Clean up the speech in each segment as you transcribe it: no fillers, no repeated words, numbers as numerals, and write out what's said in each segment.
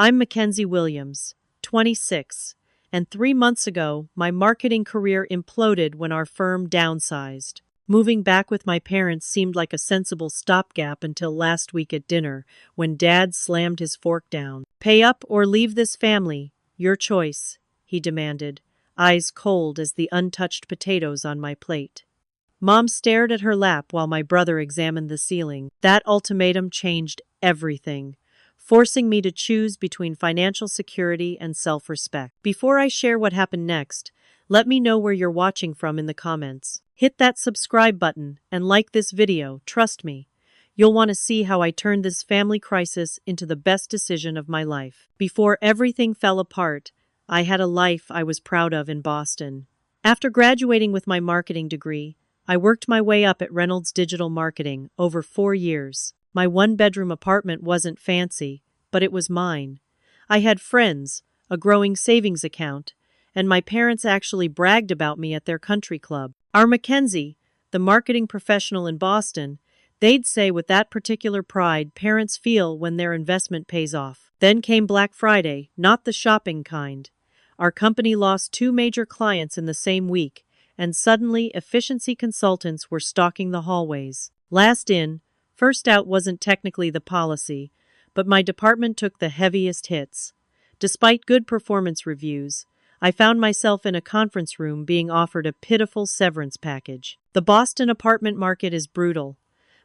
I'm Mackenzie Williams, 26, and 3 months ago, my marketing career imploded when our firm downsized. Moving back with my parents seemed like a sensible stopgap until last week at dinner, when Dad slammed his fork down. "Pay up or leave this family. Your choice," he demanded, eyes cold as the untouched potatoes on my plate. Mom stared at her lap while my brother examined the ceiling. That ultimatum changed everything, forcing me to choose between financial security and self-respect. Before I share what happened next, let me know where you're watching from in the comments. Hit that subscribe button and like this video, trust me. You'll want to see how I turned this family crisis into the best decision of my life. Before everything fell apart, I had a life I was proud of in Boston. After graduating with my marketing degree, I worked my way up at Reynolds Digital Marketing over 4 years. My one-bedroom apartment wasn't fancy, but it was mine. I had friends, a growing savings account, and my parents actually bragged about me at their country club. Our Mackenzie, the marketing professional in Boston, they'd say with that particular pride parents feel when their investment pays off. Then came Black Friday, not the shopping kind. Our company lost 2 major clients in the same week, and suddenly efficiency consultants were stalking the hallways. Last in, first out wasn't technically the policy, but my department took the heaviest hits. Despite good performance reviews, I found myself in a conference room being offered a pitiful severance package. The Boston apartment market is brutal.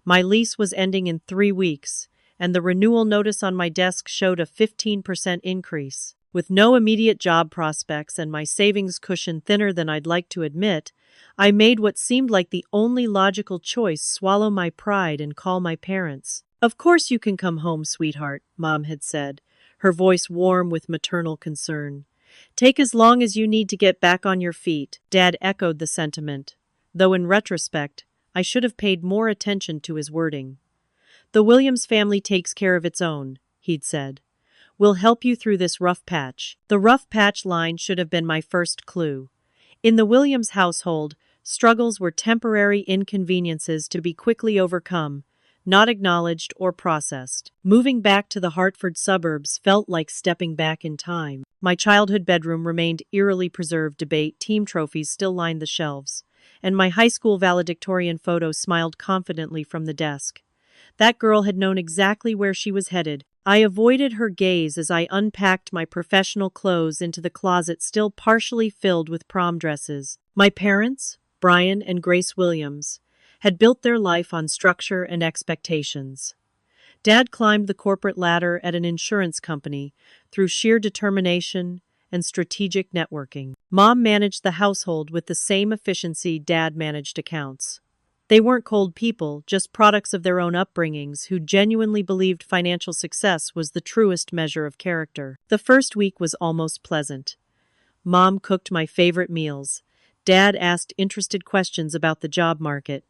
My lease was ending in 3 weeks, and the renewal notice on my desk showed a 15% increase. With no immediate job prospects and my savings cushion thinner than I'd like to admit, I made what seemed like the only logical choice: swallow my pride and call my parents. "Of course you can come home, sweetheart," Mom had said, her voice warm with maternal concern. "Take as long as you need to get back on your feet." Dad echoed the sentiment, though in retrospect, I should have paid more attention to his wording. "The Williams family takes care of its own," he'd said. "We'll help you through this rough patch." The rough patch line should have been my first clue. In the Williams household, struggles were temporary inconveniences to be quickly overcome, not acknowledged or processed. Moving back to the Hartford suburbs felt like stepping back in time. My childhood bedroom remained eerily preserved. Debate team trophies still lined the shelves, and my high school valedictorian photo smiled confidently from the desk. That girl had known exactly where she was headed. I avoided her gaze as I unpacked my professional clothes into the closet still partially filled with prom dresses. My parents, Brian and Grace Williams, had built their life on structure and expectations. Dad climbed the corporate ladder at an insurance company through sheer determination and strategic networking. Mom managed the household with the same efficiency Dad managed accounts. They weren't cold people, just products of their own upbringings who genuinely believed financial success was the truest measure of character. The first week was almost pleasant. Mom cooked my favorite meals. Dad asked interested questions about the job market,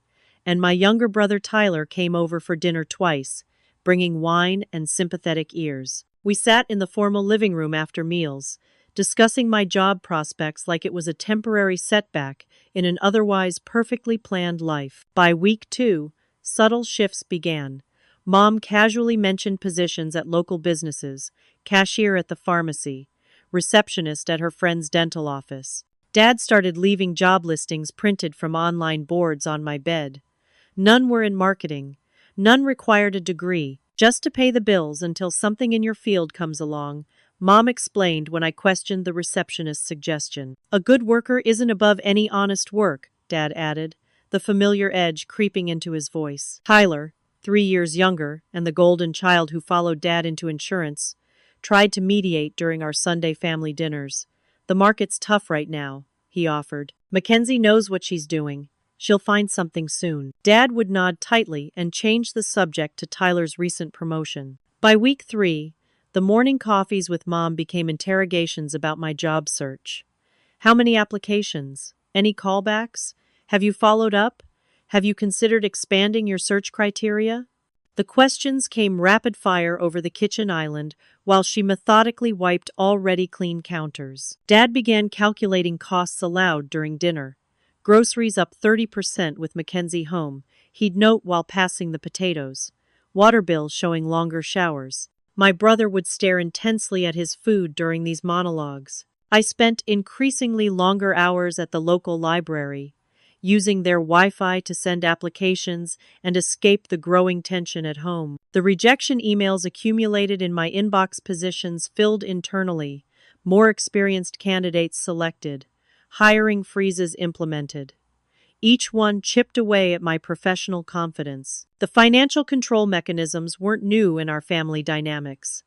and my younger brother Tyler came over for dinner twice, bringing wine and sympathetic ears. We sat in the formal living room after meals, discussing my job prospects like it was a temporary setback in an otherwise perfectly planned life. By week 2, subtle shifts began. Mom casually mentioned positions at local businesses, cashier at the pharmacy, receptionist at her friend's dental office. Dad started leaving job listings printed from online boards on my bed. None were in marketing. None required a degree, just to pay the bills until something in your field comes along, Mom explained when I questioned the receptionist's suggestion. "A good worker isn't above any honest work," Dad added, the familiar edge creeping into his voice. Tyler, 3 years younger, and the golden child who followed Dad into insurance, tried to mediate during our Sunday family dinners. "The market's tough right now," he offered. "Mackenzie knows what she's doing. She'll find something soon." Dad would nod tightly and change the subject to Tyler's recent promotion. By week 3, the morning coffees with Mom became interrogations about my job search. "How many applications? Any callbacks? Have you followed up? Have you considered expanding your search criteria?" The questions came rapid fire over the kitchen island while she methodically wiped already clean counters. Dad began calculating costs aloud during dinner. Groceries up 30% with Mackenzie home, he'd note while passing the potatoes. Water bills showing longer showers. My brother would stare intensely at his food during these monologues. I spent increasingly longer hours at the local library, using their Wi-Fi to send applications and escape the growing tension at home. The rejection emails accumulated in my inbox, positions filled internally, more experienced candidates selected, hiring freezes implemented. Each one chipped away at my professional confidence. The financial control mechanisms weren't new in our family dynamics.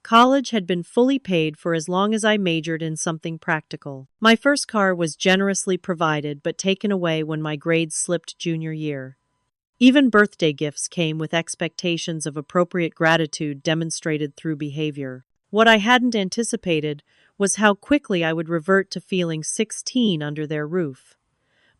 College had been fully paid for as long as I majored in something practical. My first car was generously provided but taken away when my grades slipped junior year. Even birthday gifts came with expectations of appropriate gratitude demonstrated through behavior. What I hadn't anticipated was how quickly I would revert to feeling 16 under their roof.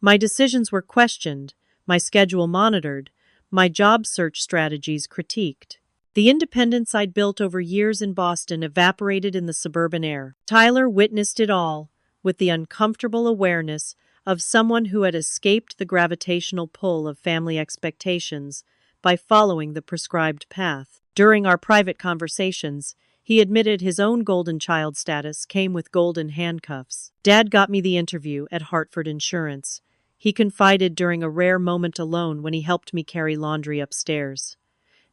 My decisions were questioned, my schedule monitored, my job search strategies critiqued. The independence I'd built over years in Boston evaporated in the suburban air. Tyler witnessed it all, with the uncomfortable awareness of someone who had escaped the gravitational pull of family expectations by following the prescribed path. During our private conversations, he admitted his own golden child status came with golden handcuffs. Dad got me the interview at Hartford Insurance. He confided during a rare moment alone when he helped me carry laundry upstairs.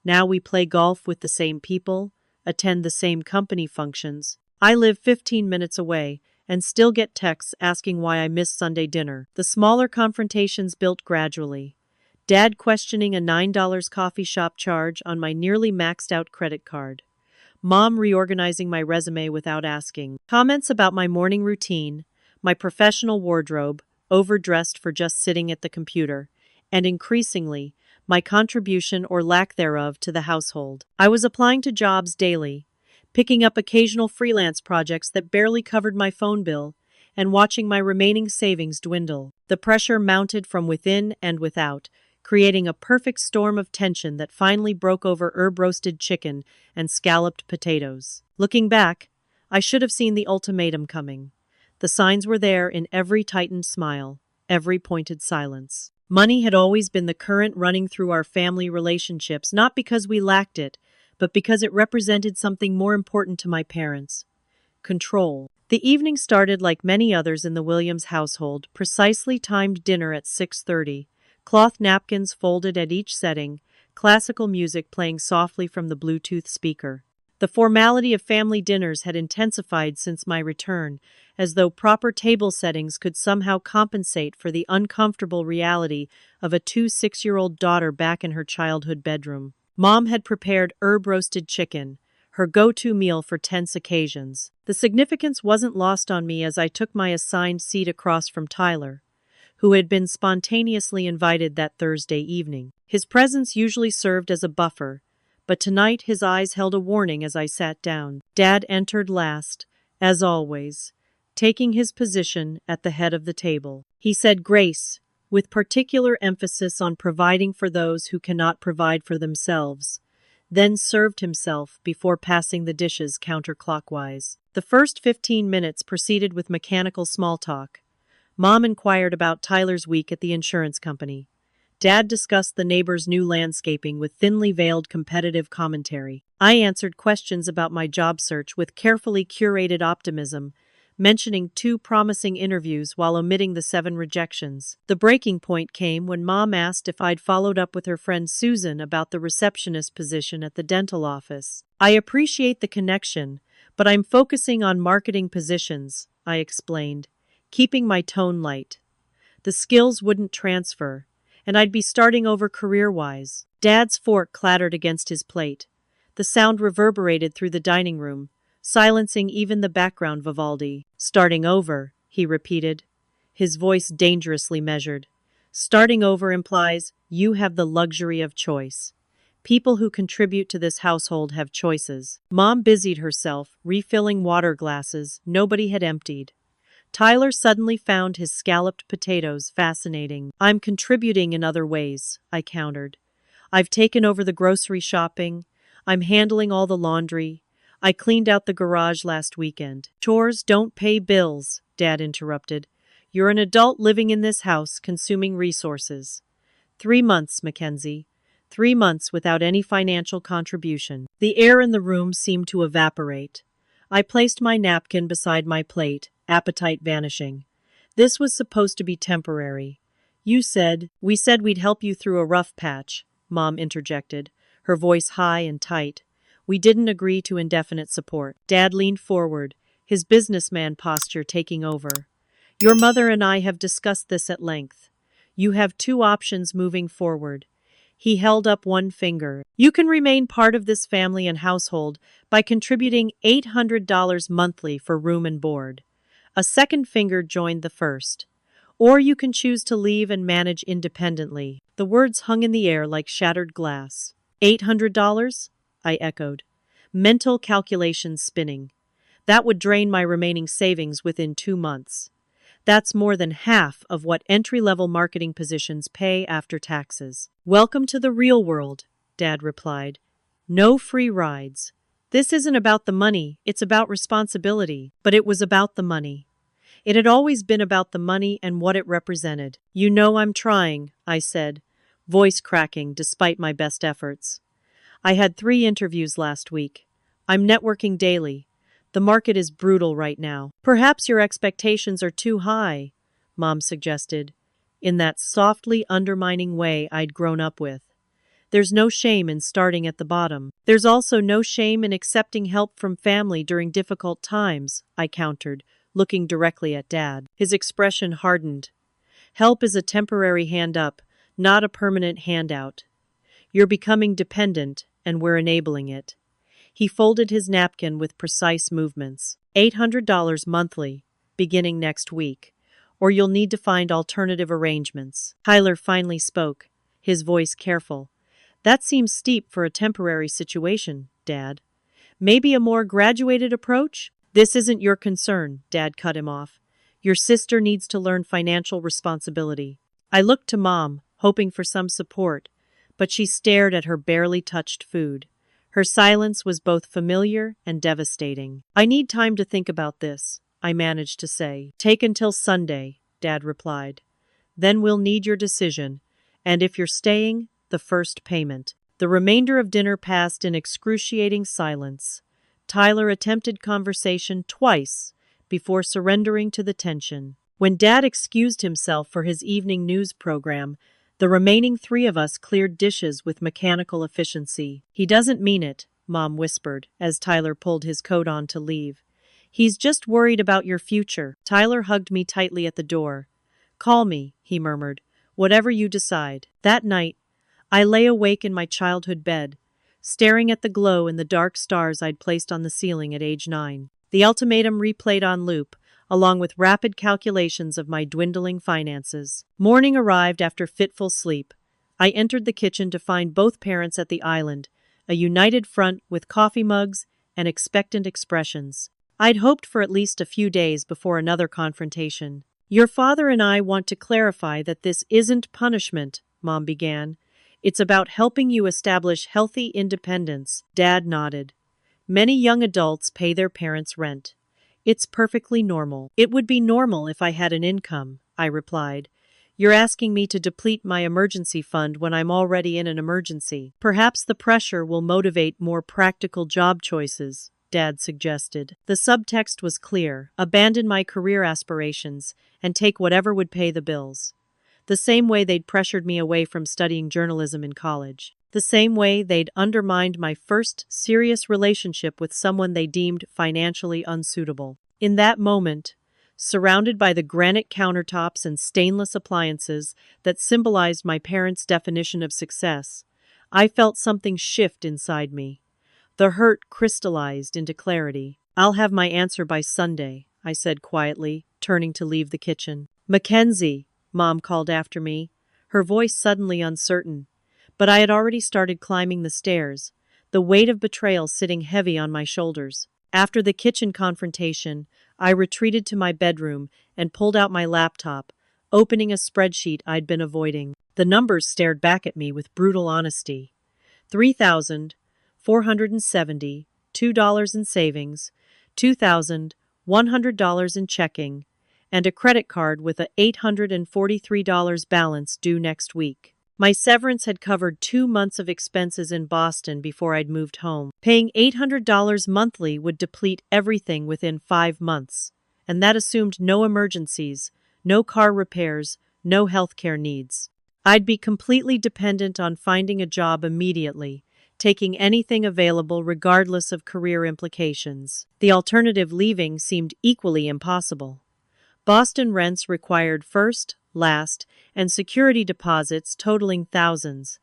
Now we play golf with the same people, attend the same company functions. I live 15 minutes away and still get texts asking why I missed Sunday dinner. The smaller confrontations built gradually. Dad questioning a $9 coffee shop charge on my nearly maxed out credit card. Mom reorganizing my resume without asking. Comments about my morning routine, my professional wardrobe, overdressed for just sitting at the computer, and increasingly, my contribution or lack thereof to the household. I was applying to jobs daily, picking up occasional freelance projects that barely covered my phone bill, and watching my remaining savings dwindle. The pressure mounted from within and without, creating a perfect storm of tension that finally broke over herb-roasted chicken and scalloped potatoes. Looking back, I should have seen the ultimatum coming. The signs were there in every tightened smile, every pointed silence. Money had always been the current running through our family relationships, not because we lacked it, but because it represented something more important to my parents: control. The evening started like many others in the Williams household, precisely timed dinner at 6:30, cloth napkins folded at each setting, classical music playing softly from the Bluetooth speaker. The formality of family dinners had intensified since my return, as though proper table settings could somehow compensate for the uncomfortable reality of a 6-year-old daughter back in her childhood bedroom. Mom had prepared herb-roasted chicken, her go-to meal for tense occasions. The significance wasn't lost on me as I took my assigned seat across from Tyler, who had been spontaneously invited that Thursday evening. His presence usually served as a buffer, but tonight his eyes held a warning as I sat down. Dad entered last, as always, taking his position at the head of the table. He said grace, with particular emphasis on providing for those who cannot provide for themselves, then served himself before passing the dishes counterclockwise. The first 15 minutes proceeded with mechanical small talk. Mom inquired about Tyler's week at the insurance company. Dad discussed the neighbor's new landscaping with thinly veiled competitive commentary. I answered questions about my job search with carefully curated optimism, mentioning 2 promising interviews while omitting the 7 rejections. The breaking point came when Mom asked if I'd followed up with her friend Susan about the receptionist position at the dental office. I appreciate the connection, but I'm focusing on marketing positions, I explained, keeping my tone light. The skills wouldn't transfer, and I'd be starting over career-wise. Dad's fork clattered against his plate. The sound reverberated through the dining room, silencing even the background Vivaldi. Starting over, he repeated, his voice dangerously measured. Starting over implies you have the luxury of choice. People who contribute to this household have choices. Mom busied herself, refilling water glasses nobody had emptied. Tyler suddenly found his scalloped potatoes fascinating. I'm contributing in other ways, I countered. I've taken over the grocery shopping. I'm handling all the laundry. I cleaned out the garage last weekend. Chores don't pay bills, Dad interrupted. You're an adult living in this house, consuming resources. 3 months, Mackenzie. 3 months without any financial contribution. The air in the room seemed to evaporate. I placed my napkin beside my plate, appetite vanishing. This was supposed to be temporary. We said we'd help you through a rough patch, Mom interjected, her voice high and tight. We didn't agree to indefinite support. Dad leaned forward, his businessman posture taking over. Your mother and I have discussed this at length. You have two options moving forward. He held up one finger. You can remain part of this family and household by contributing $800 monthly for room and board. A second finger joined the first. Or you can choose to leave and manage independently. The words hung in the air like shattered glass. $800? I echoed, mental calculations spinning. That would drain my remaining savings within 2 months. That's more than half of what entry-level marketing positions pay after taxes. Welcome to the real world, Dad replied. No free rides. This isn't about the money, it's about responsibility. But it was about the money. It had always been about the money and what it represented. You know I'm trying, I said, voice cracking despite my best efforts. I had 3 interviews last week. I'm networking daily. The market is brutal right now. Perhaps your expectations are too high, Mom suggested, in that softly undermining way I'd grown up with. There's no shame in starting at the bottom. There's also no shame in accepting help from family during difficult times, I countered, looking directly at Dad. His expression hardened. Help is a temporary hand up, not a permanent handout. You're becoming dependent, and we're enabling it. He folded his napkin with precise movements. $800 monthly, beginning next week, or you'll need to find alternative arrangements. Tyler finally spoke, his voice careful. That seems steep for a temporary situation, Dad. Maybe a more graduated approach? This isn't your concern, Dad cut him off. Your sister needs to learn financial responsibility. I looked to Mom, hoping for some support, but she stared at her barely touched food. Her silence was both familiar and devastating. I need time to think about this, I managed to say. Take until Sunday, Dad replied. Then we'll need your decision, and if you're staying, the first payment. The remainder of dinner passed in excruciating silence. Tyler attempted conversation twice before surrendering to the tension. When Dad excused himself for his evening news program, the remaining 3 of us cleared dishes with mechanical efficiency. He doesn't mean it, Mom whispered, as Tyler pulled his coat on to leave. He's just worried about your future. Tyler hugged me tightly at the door. Call me, he murmured, whatever you decide. That night, I lay awake in my childhood bed, staring at the glow in the dark stars I'd placed on the ceiling at age 9. The ultimatum replayed on loop, along with rapid calculations of my dwindling finances. Morning arrived after fitful sleep. I entered the kitchen to find both parents at the island, a united front with coffee mugs and expectant expressions. I'd hoped for at least a few days before another confrontation. Your father and I want to clarify that this isn't punishment, Mom began. It's about helping you establish healthy independence. Dad nodded. Many young adults pay their parents' rent. It's perfectly normal. It would be normal if I had an income, I replied. You're asking me to deplete my emergency fund when I'm already in an emergency. Perhaps the pressure will motivate more practical job choices, Dad suggested. The subtext was clear. Abandon my career aspirations and take whatever would pay the bills. The same way they'd pressured me away from studying journalism in college. The same way they'd undermined my first serious relationship with someone they deemed financially unsuitable. In that moment, surrounded by the granite countertops and stainless appliances that symbolized my parents' definition of success, I felt something shift inside me. The hurt crystallized into clarity. I'll have my answer by Sunday, I said quietly, turning to leave the kitchen. Mackenzie, Mom called after me, her voice suddenly uncertain. But I had already started climbing the stairs, the weight of betrayal sitting heavy on my shoulders. After the kitchen confrontation, I retreated to my bedroom and pulled out my laptop, opening a spreadsheet I'd been avoiding. The numbers stared back at me with brutal honesty. $3,470, $2 in savings, $2,100 in checking, and a credit card with a $843 balance due next week. My severance had covered 2 months of expenses in Boston before I'd moved home. Paying $800 monthly would deplete everything within 5 months, and that assumed no emergencies, no car repairs, no healthcare needs. I'd be completely dependent on finding a job immediately, taking anything available regardless of career implications. The alternative, leaving, seemed equally impossible. Boston rents required first, last, and security deposits totaling thousands.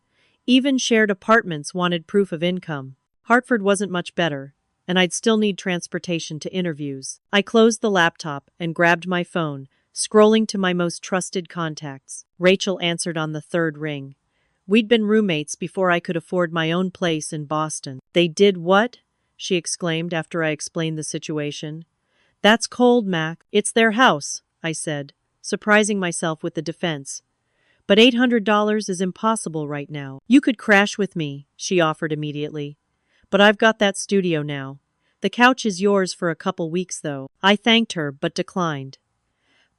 Even shared apartments wanted proof of income. Hartford wasn't much better, and I'd still need transportation to interviews. I closed the laptop and grabbed my phone, scrolling to my most trusted contacts. Rachel answered on the third ring. We'd been roommates before I could afford my own place in Boston. They did what? She exclaimed after I explained the situation. That's cold, Mac. It's their house, I said, surprising myself with the defense. But $800 is impossible right now. You could crash with me, she offered immediately. But I've got that studio now. The couch is yours for a couple weeks, though. I thanked her, but declined.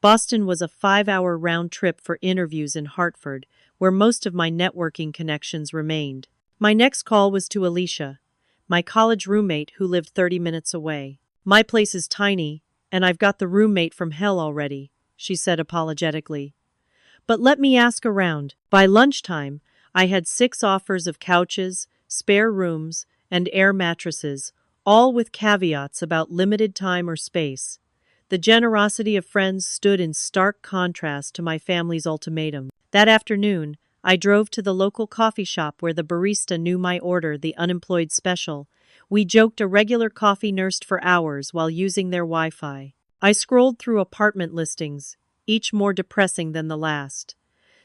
Boston was a 5-hour round trip for interviews in Hartford, where most of my networking connections remained. My next call was to Alicia, my college roommate who lived 30 minutes away. My place is tiny, and I've got the roommate from hell already, she said apologetically. But let me ask around. By lunchtime, I had 6 offers of couches, spare rooms, and air mattresses, all with caveats about limited time or space. The generosity of friends stood in stark contrast to my family's ultimatum. That afternoon, I drove to the local coffee shop where the barista knew my order, the unemployed special. We joked a regular coffee nursed for hours while using their Wi-Fi. I scrolled through apartment listings, each more depressing than the last.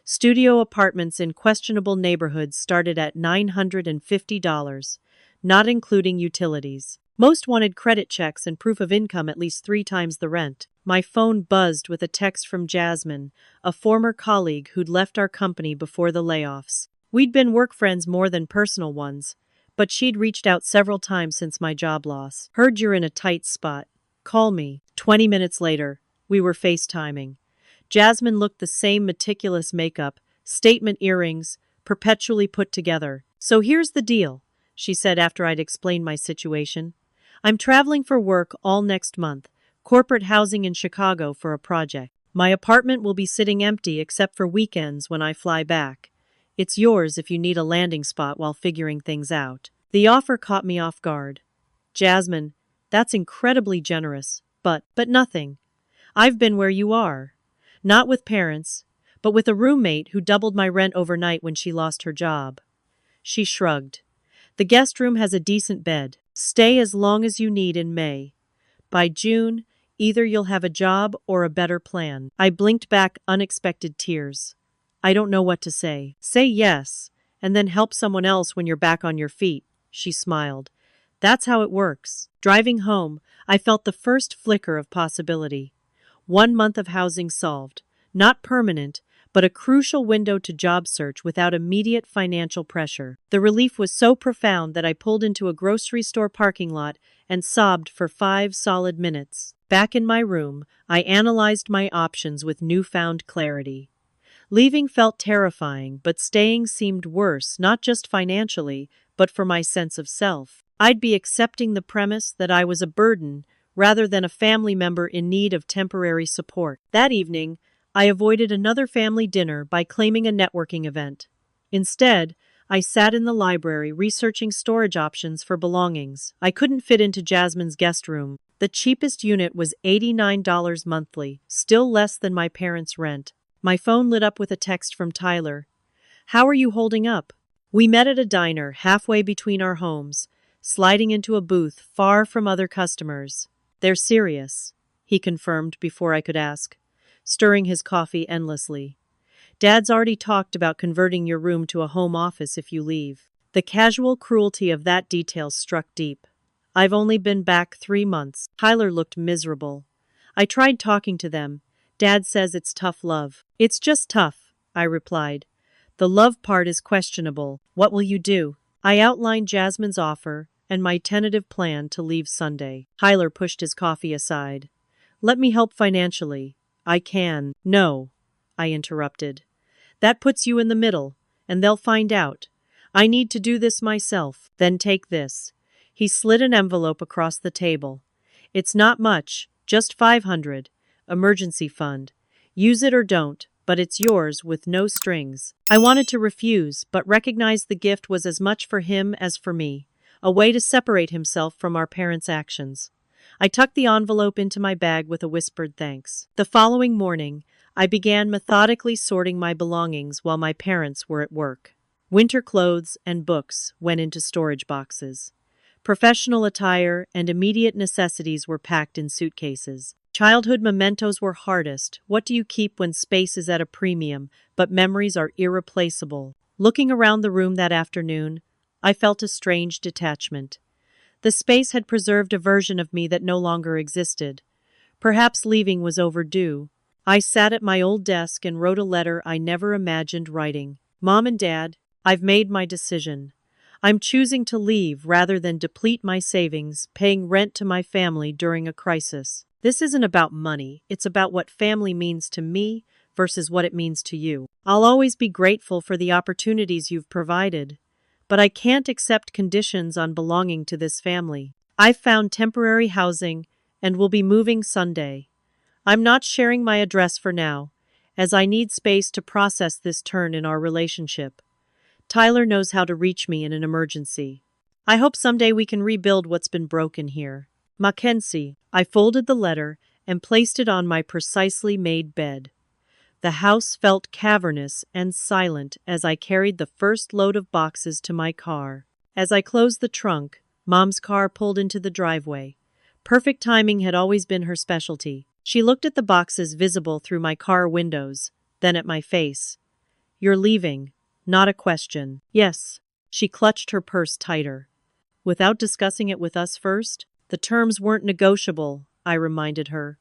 Studio apartments in questionable neighborhoods started at $950, not including utilities. Most wanted credit checks and proof of income at least 3 times the rent. My phone buzzed with a text from Jasmine, a former colleague who'd left our company before the layoffs. We'd been work friends more than personal ones, but she'd reached out several times since my job loss. Heard you're in a tight spot. Call me. 20 minutes later, we were FaceTiming. Jasmine looked the same: meticulous makeup, statement earrings, perpetually put together. So here's the deal, she said after I'd explained my situation. I'm traveling for work all next month, corporate housing in Chicago for a project. My apartment will be sitting empty except for weekends when I fly back. It's yours if you need a landing spot while figuring things out. The offer caught me off guard. Jasmine, that's incredibly generous, but nothing. I've been where you are. Not with parents, but with a roommate who doubled my rent overnight when she lost her job. She shrugged. The guest room has a decent bed. Stay as long as you need in May. By June, either you'll have a job or a better plan. I blinked back unexpected tears. I don't know what to say. Say yes, and then help someone else when you're back on your feet, she smiled. That's how it works. Driving home, I felt the first flicker of possibility. 1 month of housing solved. Not permanent, but a crucial window to job search without immediate financial pressure. The relief was so profound that I pulled into a grocery store parking lot and sobbed for 5 solid minutes. Back in my room, I analyzed my options with newfound clarity. Leaving felt terrifying, but staying seemed worse, not just financially, but for my sense of self. I'd be accepting the premise that I was a burden rather than a family member in need of temporary support. That evening, I avoided another family dinner by claiming a networking event. Instead, I sat in the library researching storage options for belongings. I couldn't fit into Jasmine's guest room. The cheapest unit was $89 monthly, still less than my parents' rent. My phone lit up with a text from Tyler. How are you holding up? We met at a diner halfway between our homes, sliding into a booth far from other customers. They're serious, he confirmed before I could ask, stirring his coffee endlessly. Dad's already talked about converting your room to a home office if you leave. The casual cruelty of that detail struck deep. I've only been back 3 months. Tyler looked miserable. I tried talking to them. Dad says it's tough love. It's just tough, I replied. The love part is questionable. What will you do? I outlined Jasmine's offer and my tentative plan to leave Sunday. Tyler pushed his coffee aside. Let me help financially. I can. No, I interrupted. That puts you in the middle, and they'll find out. I need to do this myself. Then take this. He slid an envelope across the table. It's not much, just 500. Emergency fund. Use it or don't, but it's yours with no strings. I wanted to refuse, but recognized the gift was as much for him as for me, a way to separate himself from our parents' actions. I tucked the envelope into my bag with a whispered thanks. The following morning, I began methodically sorting my belongings while my parents were at work. Winter clothes and books went into storage boxes. Professional attire and immediate necessities were packed in suitcases. Childhood mementos were hardest. What do you keep when space is at a premium, but memories are irreplaceable? Looking around the room that afternoon, I felt a strange detachment. The space had preserved a version of me that no longer existed. Perhaps leaving was overdue. I sat at my old desk and wrote a letter I never imagined writing. Mom and Dad, I've made my decision. I'm choosing to leave rather than deplete my savings, paying rent to my family during a crisis. This isn't about money, it's about what family means to me versus what it means to you. I'll always be grateful for the opportunities you've provided, but I can't accept conditions on belonging to this family. I've found temporary housing and will be moving Sunday. I'm not sharing my address for now, as I need space to process this turn in our relationship. Tyler knows how to reach me in an emergency. I hope someday we can rebuild what's been broken here. Mackenzie. I folded the letter and placed it on my precisely made bed. The house felt cavernous and silent as I carried the first load of boxes to my car. As I closed the trunk, Mom's car pulled into the driveway. Perfect timing had always been her specialty. She looked at the boxes visible through my car windows, then at my face. You're leaving. Not a question. Yes. She clutched her purse tighter. Without discussing it with us first? The terms weren't negotiable, I reminded her.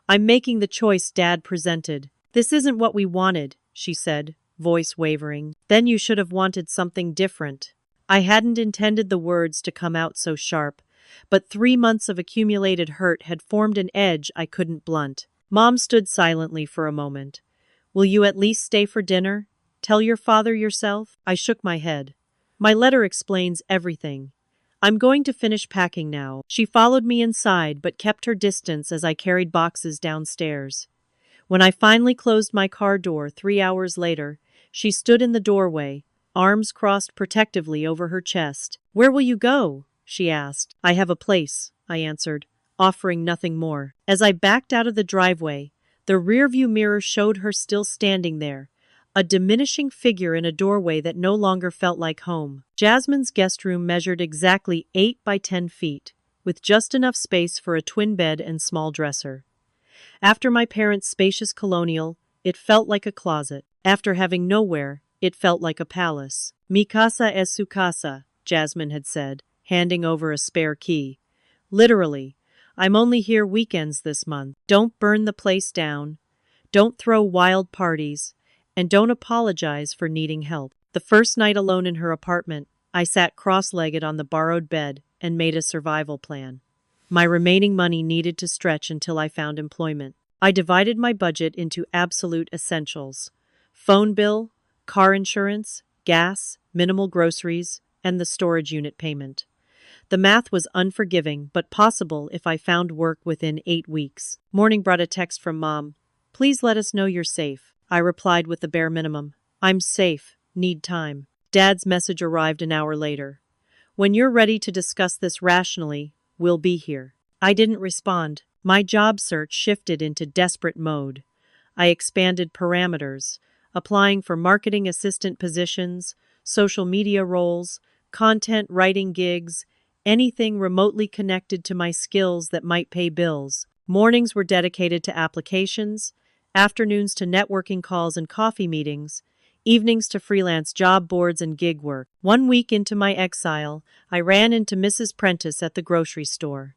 I'm making the choice Dad presented. This isn't what we wanted, she said, voice wavering. Then you should have wanted something different. I hadn't intended the words to come out so sharp, but 3 months of accumulated hurt had formed an edge I couldn't blunt. Mom stood silently for a moment. Will you at least stay for dinner? Tell your father yourself? I shook my head. My letter explains everything. I'm going to finish packing now. She followed me inside but kept her distance as I carried boxes downstairs. When I finally closed my car door 3 hours later, she stood in the doorway, arms crossed protectively over her chest. Where will you go? She asked. I have a place, I answered, offering nothing more. As I backed out of the driveway, the rearview mirror showed her still standing there, a diminishing figure in a doorway that no longer felt like home. Jasmine's guest room measured exactly 8 by 10 feet, with just enough space for a twin bed and small dresser. After my parents' spacious colonial, it felt like a closet. After having nowhere, it felt like a palace. Mi casa es su casa, Jasmine had said, handing over a spare key. Literally, I'm only here weekends this month. Don't burn the place down. Don't throw wild parties. And don't apologize for needing help. The first night alone in her apartment, I sat cross-legged on the borrowed bed and made a survival plan. My remaining money needed to stretch until I found employment. I divided my budget into absolute essentials: phone bill, car insurance, gas, minimal groceries, and the storage unit payment. The math was unforgiving, but possible if I found work within 8 weeks. Morning brought a text from Mom. Please let us know you're safe. I replied with the bare minimum. I'm safe. Need time. Dad's message arrived an hour later. When you're ready to discuss this rationally, we'll be here. I didn't respond. My job search shifted into desperate mode. I expanded parameters, applying for marketing assistant positions, social media roles, content writing gigs, anything remotely connected to my skills that might pay bills. Mornings were dedicated to applications, afternoons to networking calls and coffee meetings, evenings to freelance job boards and gig work. 1 week into my exile, I ran into Mrs. Prentice at the grocery store.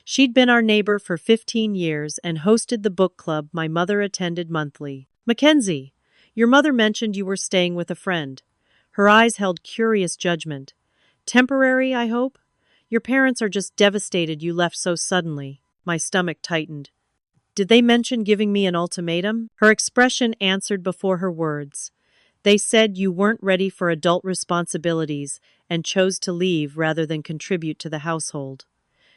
She'd been our neighbor for 15 years and hosted the book club my mother attended monthly. Mackenzie, your mother mentioned you were staying with a friend. Her eyes held curious judgment. Temporary, I hope? Your parents are just devastated you left so suddenly. My stomach tightened. Did they mention giving me an ultimatum? Her expression answered before her words. They said you weren't ready for adult responsibilities and chose to leave rather than contribute to the household.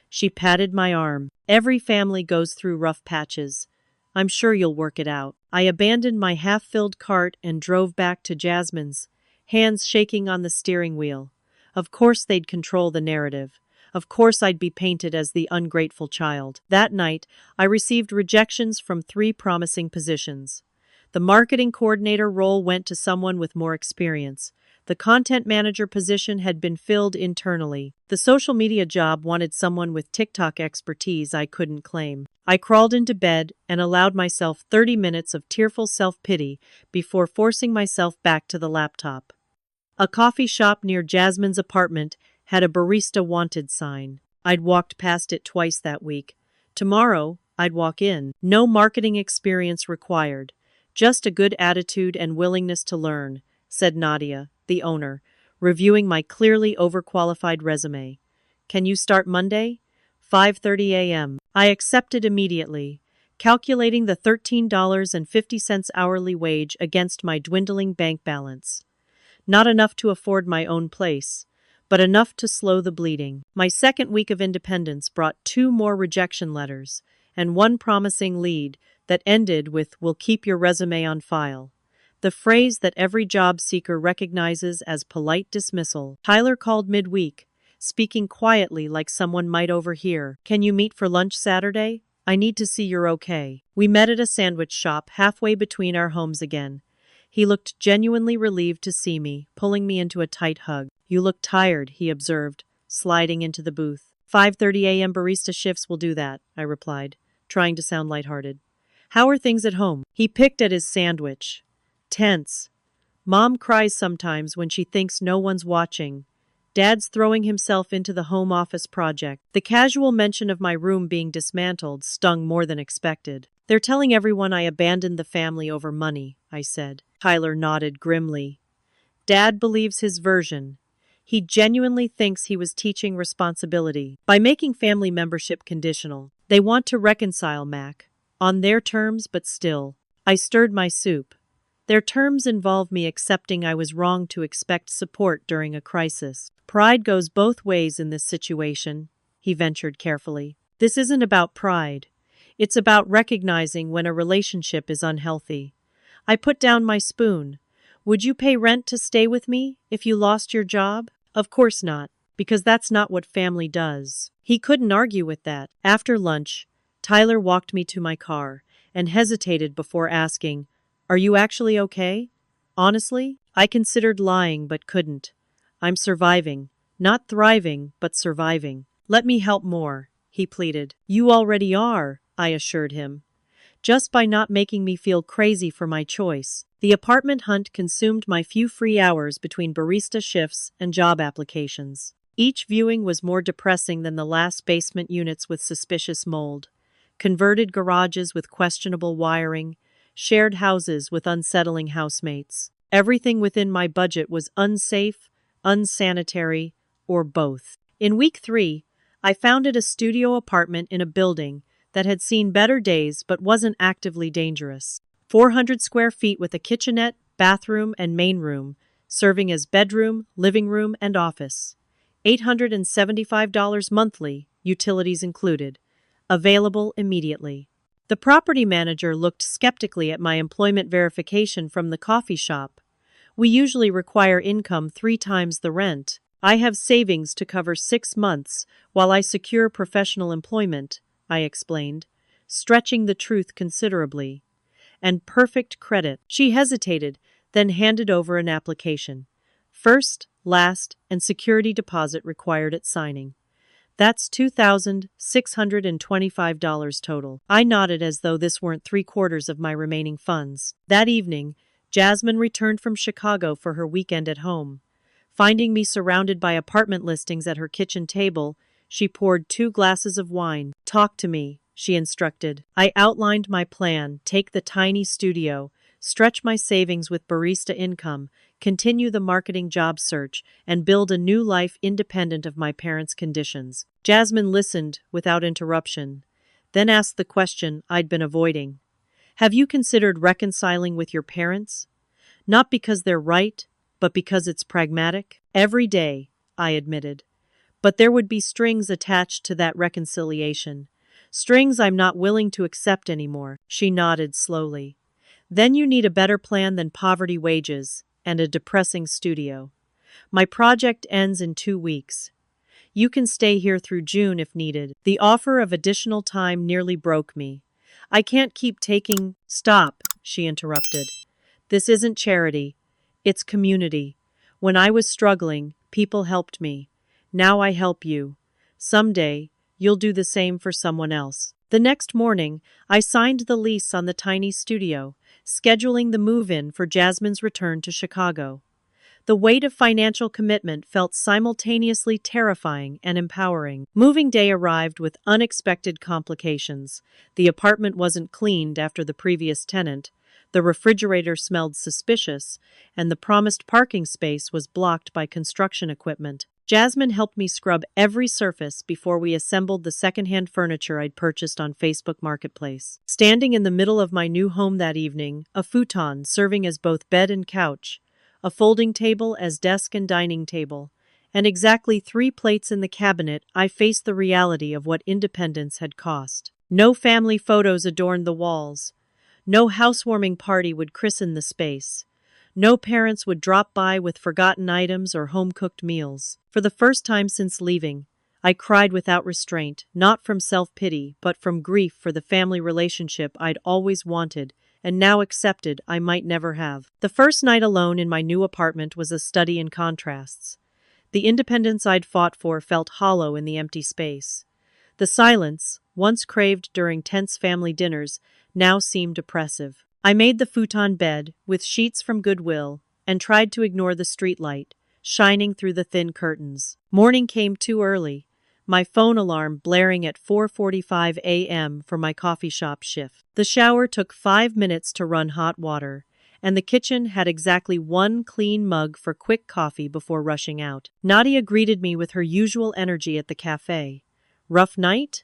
She patted my arm. Every family goes through rough patches. I'm sure you'll work it out. I abandoned my half-filled cart and drove back to Jasmine's, hands shaking on the steering wheel. Of course they'd control the narrative. Of course I'd be painted as the ungrateful child. That night, I received rejections from 3 promising positions. The marketing coordinator role went to someone with more experience. The content manager position had been filled internally. The social media job wanted someone with TikTok expertise I couldn't claim. I crawled into bed and allowed myself 30 minutes of tearful self-pity before forcing myself back to the laptop. A coffee shop near Jasmine's apartment had a barista wanted sign. I'd walked past it twice that week. Tomorrow, I'd walk in. No marketing experience required. Just a good attitude and willingness to learn, said Nadia, the owner, reviewing my clearly overqualified resume. Can you start Monday? 5:30 a.m. I accepted immediately, calculating the $13.50 hourly wage against my dwindling bank balance. Not enough to afford my own place, but enough to slow the bleeding. My second week of independence brought 2 more rejection letters and 1 promising lead that ended with "We'll keep your resume on file." The phrase that every job seeker recognizes as polite dismissal. Tyler called midweek, speaking quietly like someone might overhear. Can you meet for lunch Saturday? I need to see you're okay. We met at a sandwich shop halfway between our homes again. He looked genuinely relieved to see me, pulling me into a tight hug. You look tired, he observed, sliding into the booth. 5:30 a.m. barista shifts will do that, I replied, trying to sound lighthearted. How are things at home? He picked at his sandwich. Tense. Mom cries sometimes when she thinks no one's watching. Dad's throwing himself into the home office project. The casual mention of my room being dismantled stung more than expected. They're telling everyone I abandoned the family over money, I said. Tyler nodded grimly. Dad believes his version. He genuinely thinks he was teaching responsibility. By making family membership conditional, they want to reconcile Mac. On their terms, but still. I stirred my soup. Their terms involve me accepting I was wrong to expect support during a crisis. Pride goes both ways in this situation, he ventured carefully. This isn't about pride. It's about recognizing when a relationship is unhealthy. I put down my spoon. Would you pay rent to stay with me if you lost your job? Of course not, because that's not what family does. He couldn't argue with that. After lunch, Tyler walked me to my car and hesitated before asking, Are you actually okay? Honestly, I considered lying but couldn't. I'm surviving. Not thriving, but surviving. Let me help more, he pleaded. You already are, I assured him. Just by not making me feel crazy for my choice. The apartment hunt consumed my few free hours between barista shifts and job applications. Each viewing was more depressing than the last basement units with suspicious mold. Converted garages with questionable wiring, shared houses with unsettling housemates. Everything within my budget was unsafe, unsanitary, or both. In week 3, I founded a studio apartment in a building that had seen better days but wasn't actively dangerous. 400 square feet with a kitchenette, bathroom, and main room, serving as bedroom, living room, and office. $875 monthly, utilities included. Available immediately. The property manager looked skeptically at my employment verification from the coffee shop. We usually require income 3 times the rent. I have savings to cover 6 months while I secure professional employment, I explained, stretching the truth considerably. And perfect credit. She hesitated, then handed over an application. First, last, and security deposit required at signing. That's $2,625 total. I nodded as though this weren't 3/4 of my remaining funds. That evening, Jasmine returned from Chicago for her weekend at home. Finding me surrounded by apartment listings at her kitchen table, she poured 2 glasses of wine. Talk to me, she instructed. I outlined my plan: take the tiny studio, stretch my savings with barista income, continue the marketing job search, and build a new life independent of my parents' conditions. Jasmine listened without interruption, then asked the question I'd been avoiding. Have you considered reconciling with your parents? Not because they're right, but because it's pragmatic. Every day, I admitted. But there would be strings attached to that reconciliation. Strings I'm not willing to accept anymore. She nodded slowly. Then you need a better plan than poverty wages and a depressing studio. My project ends in 2 weeks. You can stay here through June if needed. The offer of additional time nearly broke me. I can't keep taking— Stop, she interrupted. This isn't charity. It's community. When I was struggling, people helped me. Now I help you. Someday, you'll do the same for someone else. The next morning, I signed the lease on the tiny studio, scheduling the move-in for Jasmine's return to Chicago. The weight of financial commitment felt simultaneously terrifying and empowering. Moving day arrived with unexpected complications. The apartment wasn't cleaned after the previous tenant, the refrigerator smelled suspicious, and the promised parking space was blocked by construction equipment. Jasmine helped me scrub every surface before we assembled the secondhand furniture I'd purchased on Facebook Marketplace. Standing in the middle of my new home that evening, a futon serving as both bed and couch, a folding table as desk and dining table, and exactly 3 plates in the cabinet, I faced the reality of what independence had cost. No family photos adorned the walls. No housewarming party would christen the space. No parents would drop by with forgotten items or home-cooked meals. For the first time since leaving, I cried without restraint, not from self-pity, but from grief for the family relationship I'd always wanted and now accepted I might never have. The first night alone in my new apartment was a study in contrasts. The independence I'd fought for felt hollow in the empty space. The silence, once craved during tense family dinners, now seemed oppressive. I made the futon bed, with sheets from Goodwill, and tried to ignore the streetlight, shining through the thin curtains. Morning came too early, my phone alarm blaring at 4:45 a.m. for my coffee shop shift. The shower took 5 minutes to run hot water, and the kitchen had exactly 1 clean mug for quick coffee before rushing out. Nadia greeted me with her usual energy at the cafe. Rough night?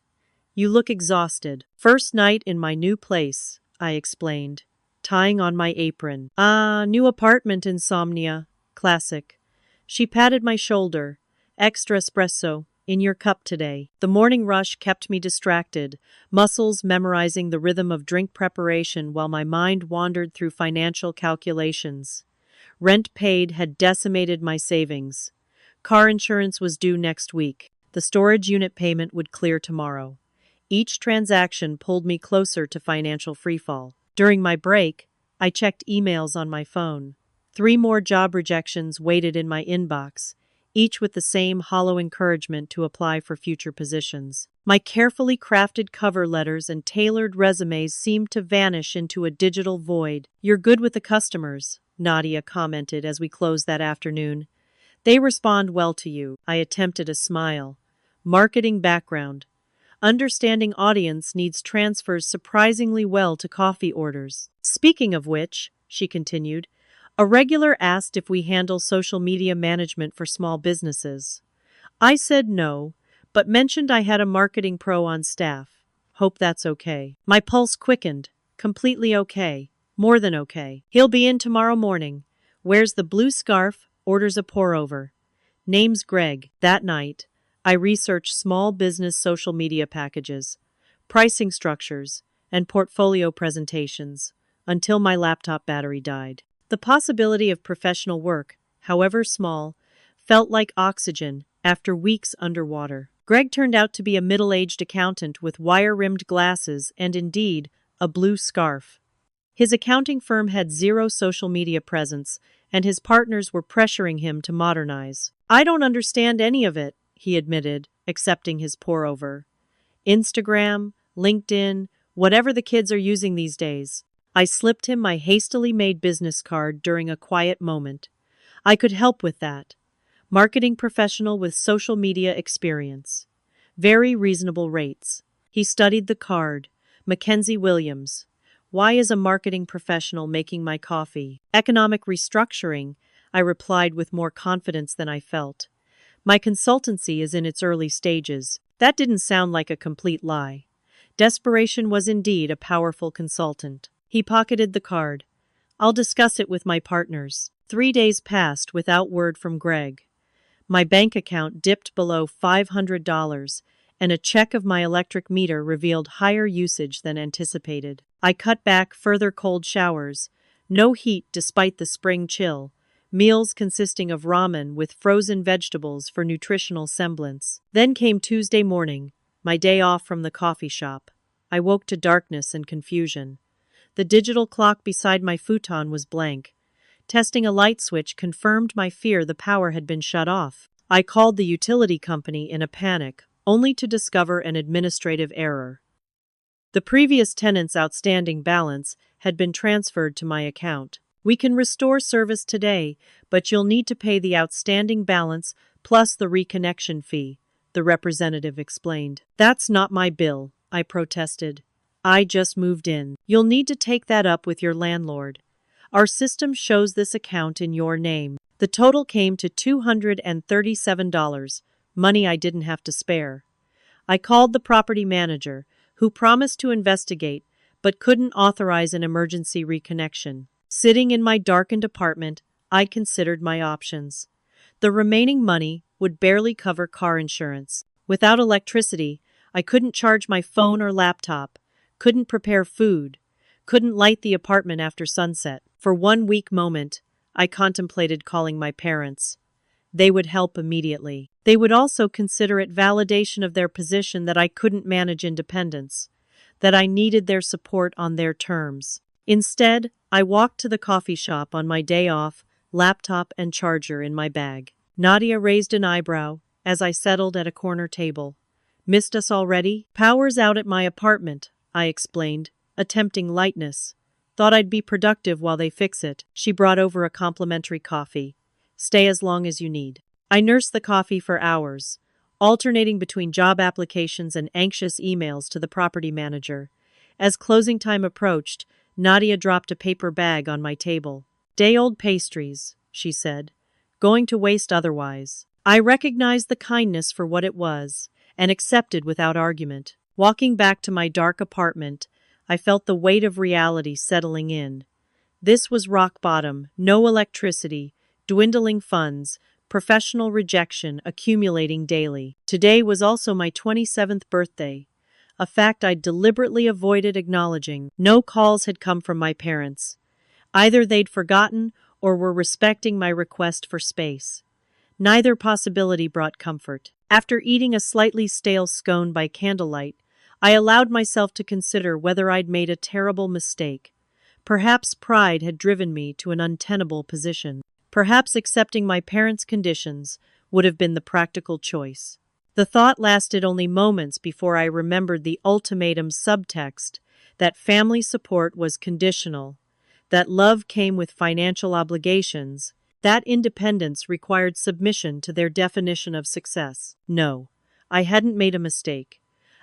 You look exhausted. First night in my new place, I explained, tying on my apron. New apartment insomnia. Classic. She patted my shoulder. Extra espresso. In your cup today. The morning rush kept me distracted, muscles memorizing the rhythm of drink preparation while my mind wandered through financial calculations. Rent paid had decimated my savings. Car insurance was due next week. The storage unit payment would clear tomorrow. Each transaction pulled me closer to financial freefall. During my break, I checked emails on my phone. 3 more job rejections waited in my inbox, each with the same hollow encouragement to apply for future positions. My carefully crafted cover letters and tailored resumes seemed to vanish into a digital void. You're good with the customers, Nadia commented as we closed that afternoon. They respond well to you. I attempted a smile. Marketing background. Understanding audience needs transfers surprisingly well to coffee orders. Speaking of which, she continued, a regular asked if we handle social media management for small businesses. I said no, but mentioned I had a marketing pro on staff. Hope that's okay. My pulse quickened. Completely okay. More than okay. He'll be in tomorrow morning. Wears the blue scarf, orders a pour-over. Name's Greg. That night, I researched small business social media packages, pricing structures, and portfolio presentations until my laptop battery died. The possibility of professional work, however small, felt like oxygen after weeks underwater. Greg turned out to be a middle-aged accountant with wire-rimmed glasses and, indeed, a blue scarf. His accounting firm had 0 social media presence, and his partners were pressuring him to modernize. I don't understand any of it, he admitted, accepting his pour-over. Instagram, LinkedIn, whatever the kids are using these days. I slipped him my hastily made business card during a quiet moment. I could help with that. Marketing professional with social media experience. Very reasonable rates. He studied the card. Mackenzie Williams. Why is a marketing professional making my coffee? Economic restructuring, I replied with more confidence than I felt. My consultancy is in its early stages. That didn't sound like a complete lie. Desperation was indeed a powerful consultant. He pocketed the card. I'll discuss it with my partners. 3 days passed without word from Greg. My bank account dipped below $500, and a check of my electric meter revealed higher usage than anticipated. I cut back further cold showers, no heat despite the spring chill, meals consisting of ramen with frozen vegetables for nutritional semblance. Then came Tuesday morning, my day off from the coffee shop. I woke to darkness and confusion. The digital clock beside my futon was blank. Testing a light switch confirmed my fear the power had been shut off. I called the utility company in a panic, only to discover an administrative error. The previous tenant's outstanding balance had been transferred to my account. We can restore service today, but you'll need to pay the outstanding balance plus the reconnection fee, the representative explained. That's not my bill, I protested. I just moved in. You'll need to take that up with your landlord. Our system shows this account in your name. The total came to $237, money I didn't have to spare. I called the property manager, who promised to investigate, but couldn't authorize an emergency reconnection. Sitting in my darkened apartment, I considered my options. The remaining money would barely cover car insurance. Without electricity, I couldn't charge my phone or laptop, couldn't prepare food, couldn't light the apartment after sunset. For 1 weak moment, I contemplated calling my parents. They would help immediately. They would also consider it validation of their position that I couldn't manage independence, that I needed their support on their terms. Instead, I walked to the coffee shop on my day off, laptop and charger in my bag. Nadia raised an eyebrow as I settled at a corner table. Missed us already? Power's out at my apartment, I explained, attempting lightness. Thought I'd be productive while they fix it. She brought over a complimentary coffee. Stay as long as you need. I nursed the coffee for hours, alternating between job applications and anxious emails to the property manager. As closing time approached, Nadia dropped a paper bag on my table. Day-old pastries, she said. Going to waste otherwise. I recognized the kindness for what it was, and accepted without argument. Walking back to my dark apartment, I felt the weight of reality settling in. This was rock bottom, no electricity, dwindling funds, professional rejection accumulating daily. Today was also my 27th birthday, a fact I deliberately avoided acknowledging. No calls had come from my parents. Either they'd forgotten or were respecting my request for space. Neither possibility brought comfort. After eating a slightly stale scone by candlelight, I allowed myself to consider whether I'd made a terrible mistake. Perhaps pride had driven me to an untenable position. Perhaps accepting my parents' conditions would have been the practical choice. The thought lasted only moments before I remembered the ultimatum subtext, that family support was conditional, that love came with financial obligations, that independence required submission to their definition of success. No, I hadn't made a mistake.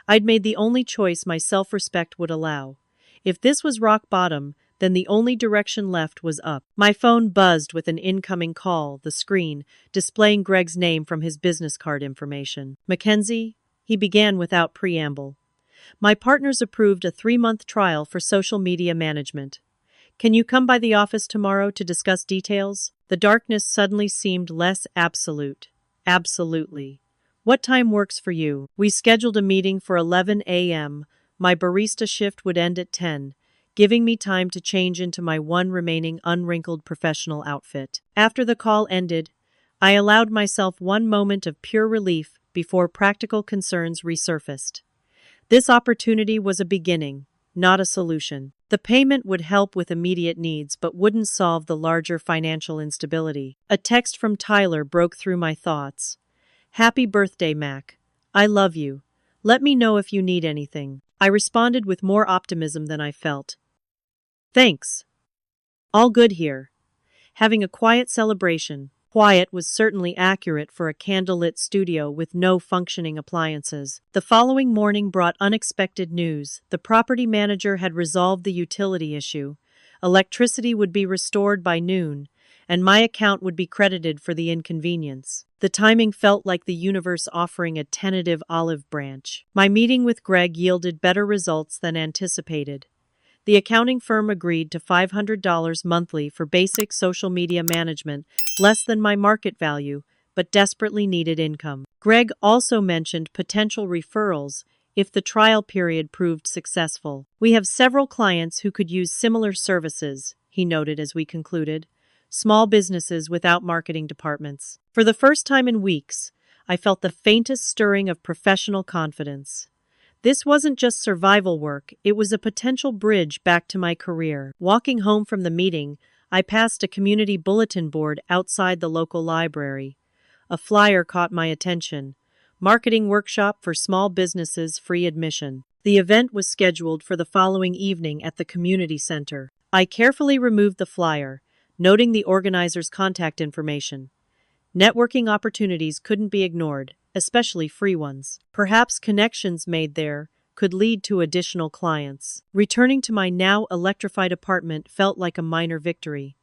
I'd made the only choice my self-respect would allow. If this was rock bottom, then the only direction left was up. My phone buzzed with an incoming call, the screen displaying Greg's name from his business card information. Mackenzie, he began without preamble. My partners approved a 3-month trial for social media management. Can you come by the office tomorrow to discuss details? The darkness suddenly seemed less absolute. Absolutely. What time works for you? We scheduled a meeting for 11 a.m. My barista shift would end at 10, giving me time to change into my one remaining unwrinkled professional outfit. After the call ended, I allowed myself one moment of pure relief before practical concerns resurfaced. This opportunity was a beginning, not a solution. The payment would help with immediate needs but wouldn't solve the larger financial instability. A text from Tyler broke through my thoughts. Happy birthday, Mac. I love you. Let me know if you need anything. I responded with more optimism than I felt. Thanks. All good here. Having a quiet celebration. Quiet was certainly accurate for a candlelit studio with no functioning appliances. The following morning brought unexpected news. The property manager had resolved the utility issue. Electricity would be restored by noon, and my account would be credited for the inconvenience. The timing felt like the universe offering a tentative olive branch. My meeting with Greg yielded better results than anticipated. The accounting firm agreed to $500 monthly for basic social media management, less than my market value, but desperately needed income. Greg also mentioned potential referrals if the trial period proved successful. We have several clients who could use similar services, he noted as we concluded. Small businesses without marketing departments. For the first time in weeks, I felt the faintest stirring of professional confidence. This wasn't just survival work, it was a potential bridge back to my career. Walking home from the meeting, I passed a community bulletin board outside the local library. A flyer caught my attention. Marketing workshop for small businesses, free admission. The event was scheduled for the following evening at the community center. I carefully removed the flyer, noting the organizer's contact information. Networking opportunities couldn't be ignored, especially free ones. Perhaps connections made there could lead to additional clients. Returning to my now electrified apartment felt like a minor victory.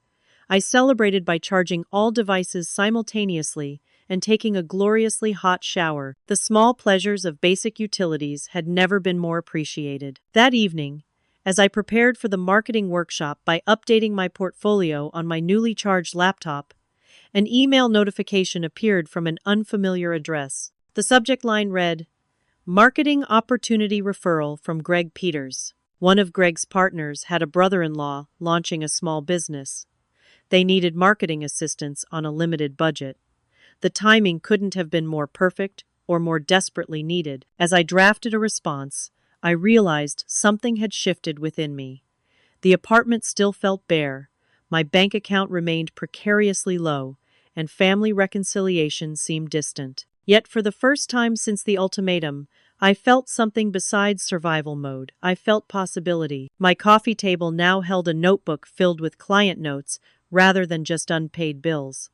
I celebrated by charging all devices simultaneously and taking a gloriously hot shower. The small pleasures of basic utilities had never been more appreciated. That evening, as I prepared for the marketing workshop by updating my portfolio on my newly charged laptop, an email notification appeared from an unfamiliar address. The subject line read, Marketing Opportunity Referral from Greg Peters. One of Greg's partners had a brother-in-law launching a small business. They needed marketing assistance on a limited budget. The timing couldn't have been more perfect or more desperately needed. As I drafted a response, I realized something had shifted within me. The apartment still felt bare, my bank account remained precariously low, and family reconciliation seemed distant. Yet for the first time since the ultimatum, I felt something besides survival mode. I felt possibility. My coffee table now held a notebook filled with client notes rather than just unpaid bills.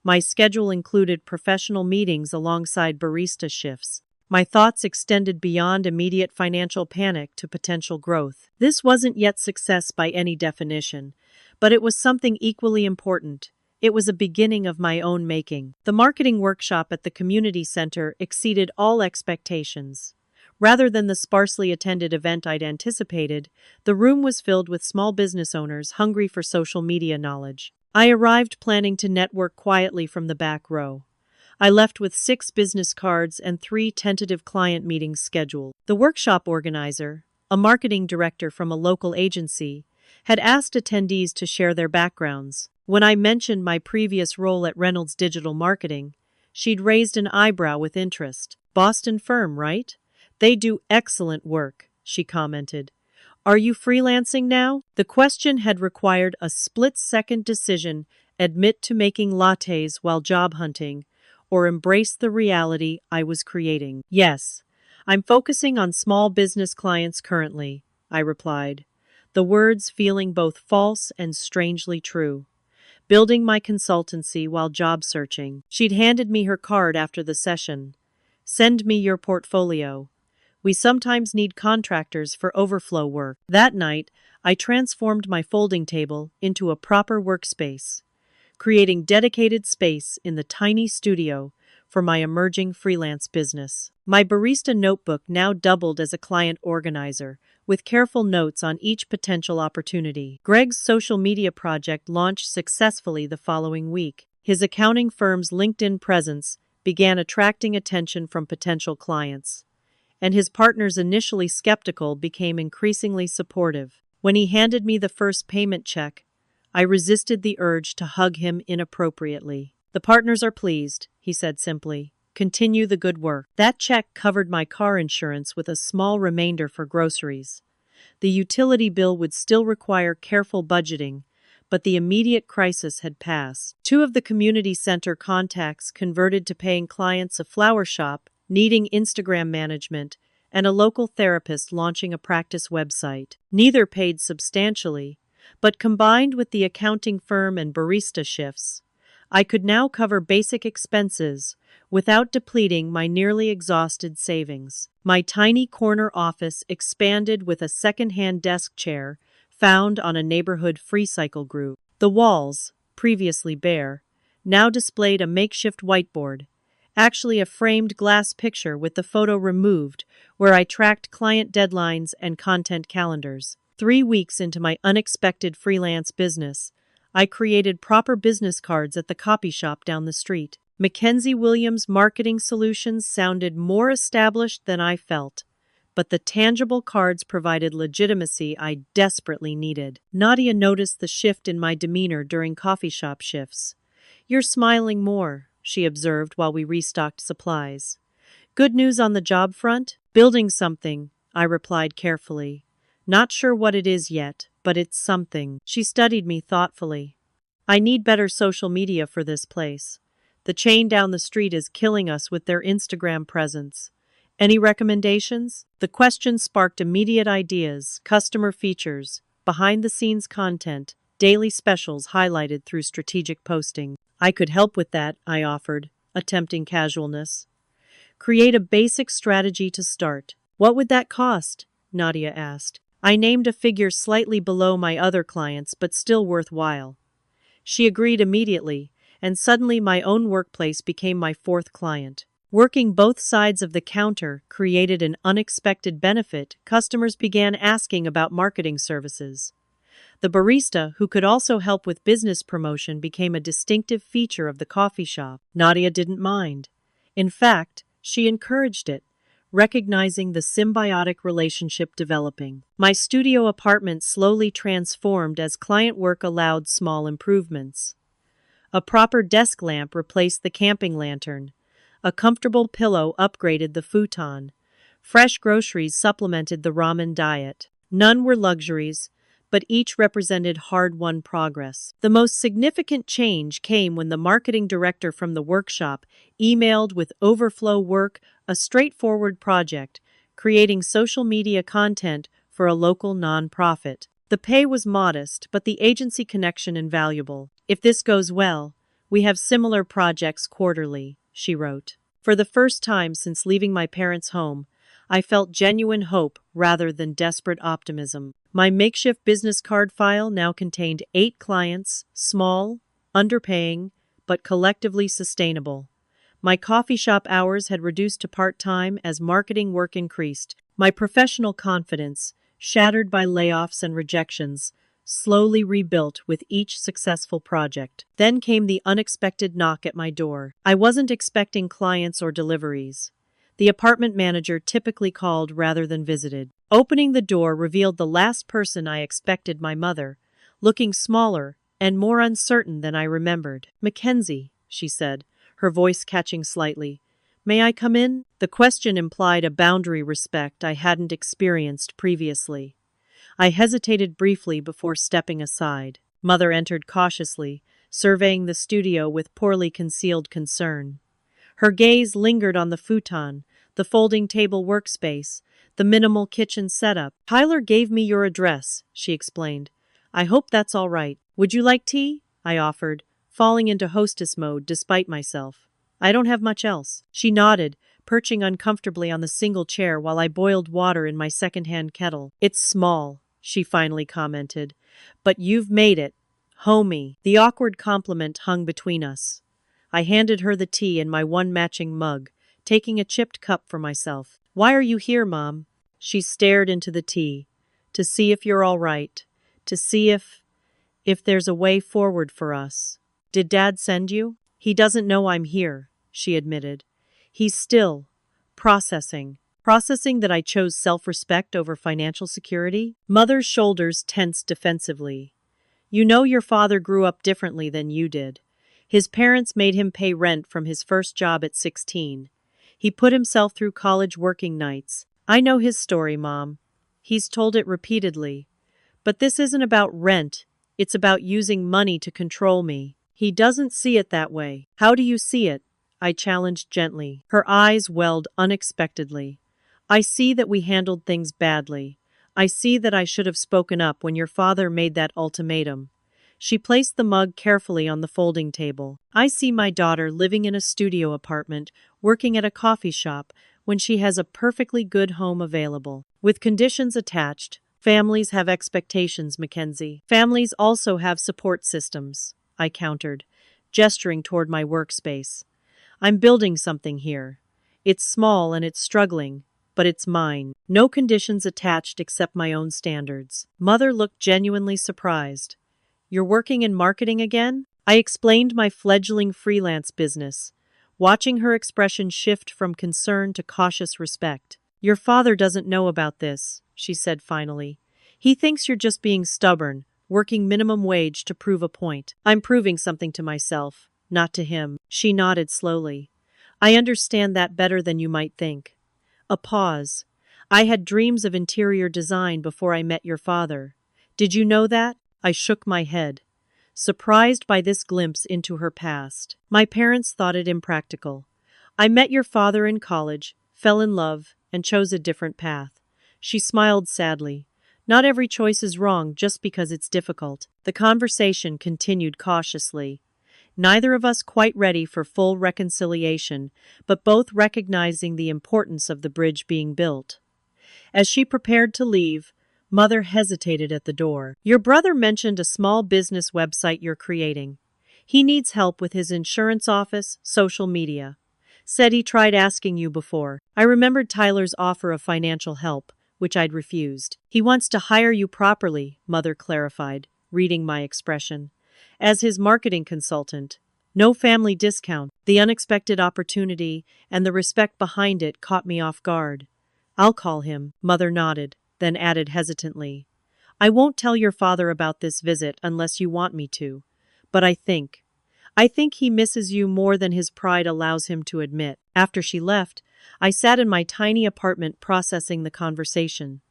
My schedule included professional meetings alongside barista shifts. My thoughts extended beyond immediate financial panic to potential growth. This wasn't yet success by any definition, but it was something equally important. It was a beginning of my own making. The marketing workshop at the community center exceeded all expectations. Rather than the sparsely attended event I'd anticipated, the room was filled with small business owners hungry for social media knowledge. I arrived planning to network quietly from the back row. I left with 6 business cards and 3 tentative client meetings scheduled. The workshop organizer, a marketing director from a local agency, had asked attendees to share their backgrounds. When I mentioned my previous role at Reynolds Digital Marketing, she'd raised an eyebrow with interest. Boston firm, right? They do excellent work, she commented. Are you freelancing now? The question had required a split-second decision: admit to making lattes while job hunting, or embrace the reality I was creating. Yes, I'm focusing on small business clients currently, I replied, the words feeling both false and strangely true. Building my consultancy while job searching. She'd handed me her card after the session. Send me your portfolio. We sometimes need contractors for overflow work. That night, I transformed my folding table into a proper workspace, creating dedicated space in the tiny studio for my emerging freelance business. My barista notebook now doubled as a client organizer, with careful notes on each potential opportunity. Greg's social media project launched successfully the following week. His accounting firm's LinkedIn presence began attracting attention from potential clients, and his partners, initially skeptical, became increasingly supportive. When he handed me the first payment check, I resisted the urge to hug him inappropriately. The partners are pleased, he said simply. Continue the good work. That check covered my car insurance with a small remainder for groceries. The utility bill would still require careful budgeting, but the immediate crisis had passed. 2 of the community center contacts converted to paying clients: a flower shop needing Instagram management and a local therapist launching a practice website. Neither paid substantially, but combined with the accounting firm and barista shifts, I could now cover basic expenses without depleting my nearly exhausted savings. My tiny corner office expanded with a second-hand desk chair found on a neighborhood free cycle group. The walls, previously bare, now displayed a makeshift whiteboard, actually a framed glass picture with the photo removed, where I tracked client deadlines and content calendars. 3 weeks into my unexpected freelance business, I created proper business cards at the copy shop down the street. Mackenzie Williams' marketing solutions sounded more established than I felt, but the tangible cards provided legitimacy I desperately needed. Nadia noticed the shift in my demeanor during coffee shop shifts. "You're smiling more," she observed while we restocked supplies. "Good news on the job front?" "Building something," I replied carefully. "Not sure what it is yet, but it's something." She studied me thoughtfully. "I need better social media for this place. The chain down the street is killing us with their Instagram presence. Any recommendations?" The question sparked immediate ideas: customer features, behind-the-scenes content, daily specials highlighted through strategic posting. "I could help with that," I offered, attempting casualness. "Create a basic strategy to start." "What would that cost?" Nadia asked. I named a figure slightly below my other clients, but still worthwhile. She agreed immediately, and suddenly my own workplace became my fourth client. Working both sides of the counter created an unexpected benefit. Customers began asking about marketing services. The barista, who could also help with business promotion, became a distinctive feature of the coffee shop. Nadia didn't mind. In fact, she encouraged it, recognizing the symbiotic relationship developing. My studio apartment slowly transformed as client work allowed small improvements. A proper desk lamp replaced the camping lantern. A comfortable pillow upgraded the futon. Fresh groceries supplemented the ramen diet. None were luxuries, but each represented hard-won progress. The most significant change came when the marketing director from the workshop emailed with overflow work, a straightforward project, creating social media content for a local nonprofit. The pay was modest, but the agency connection invaluable. "If this goes well, we have similar projects quarterly," she wrote. For the first time since leaving my parents' home, I felt genuine hope rather than desperate optimism. My makeshift business card file now contained 8 clients, small, underpaying, but collectively sustainable. My coffee shop hours had reduced to part-time as marketing work increased. My professional confidence, shattered by layoffs and rejections, slowly rebuilt with each successful project. Then came the unexpected knock at my door. I wasn't expecting clients or deliveries. The apartment manager typically called rather than visited. Opening the door revealed the last person I expected, my mother, looking smaller and more uncertain than I remembered. "Mackenzie," she said, her voice catching slightly. "May I come in?" The question implied a boundary respect I hadn't experienced previously. I hesitated briefly before stepping aside. Mother entered cautiously, surveying the studio with poorly concealed concern. Her gaze lingered on the futon, the folding table workspace, the minimal kitchen setup. "Tyler gave me your address," she explained. "I hope that's all right. Would you like tea?" I offered, falling into hostess mode despite myself. "I don't have much else." She nodded, perching uncomfortably on the single chair while I boiled water in my second-hand kettle. "It's small," she finally commented, "but you've made it. Homey." The awkward compliment hung between us. I handed her the tea in my one matching mug, taking a chipped cup for myself. "Why are you here, Mom?" She stared into the tea. "To see if you're all right. To see if there's a way forward for us." "Did Dad send you?" "He doesn't know I'm here," she admitted. "He's still processing. Processing that I chose self-respect over financial security." Mother's shoulders tensed defensively. "You know your father grew up differently than you did. His parents made him pay rent from his first job at 16. He put himself through college working nights. I know his story, Mom. He's told it repeatedly. But this isn't about rent. It's about using money to control me. He doesn't see it that way." "How do you see it?" I challenged gently. Her eyes welled unexpectedly. "I see that we handled things badly. I see that I should have spoken up when your father made that ultimatum." She placed the mug carefully on the folding table. "I see my daughter living in a studio apartment, working at a coffee shop, when she has a perfectly good home available. With conditions attached, families have expectations, Mackenzie. Families also have support systems," I countered, gesturing toward my workspace. "I'm building something here. It's small and it's struggling, but it's mine. No conditions attached except my own standards. Mother looked genuinely surprised. You're working in marketing again? I explained my fledgling freelance business, watching her expression shift from concern to cautious respect. Your father doesn't know about this, she said finally. He thinks you're just being stubborn, working minimum wage to prove a point. I'm proving something to myself, not to him. She nodded slowly. I understand that better than you might think. A pause. I had dreams of interior design before I met your father. Did you know that? I shook my head, surprised by this glimpse into her past. My parents thought it impractical. I met your father in college, fell in love, and chose a different path. She smiled sadly. Not every choice is wrong just because it's difficult. The conversation continued cautiously. Neither of us quite ready for full reconciliation, but both recognizing the importance of the bridge being built. As she prepared to leave, Mother hesitated at the door. Your brother mentioned a small business website you're creating. He needs help with his insurance office, social media. Said he tried asking you before. I remembered Tyler's offer of financial help, which I'd refused. He wants to hire you properly, Mother clarified, reading my expression. As his marketing consultant. No family discount. The unexpected opportunity and the respect behind it caught me off guard. I'll call him, Mother nodded, then added hesitantly. I won't tell your father about this visit unless you want me to. But I think he misses you more than his pride allows him to admit. After she left, I sat in my tiny apartment processing the conversation.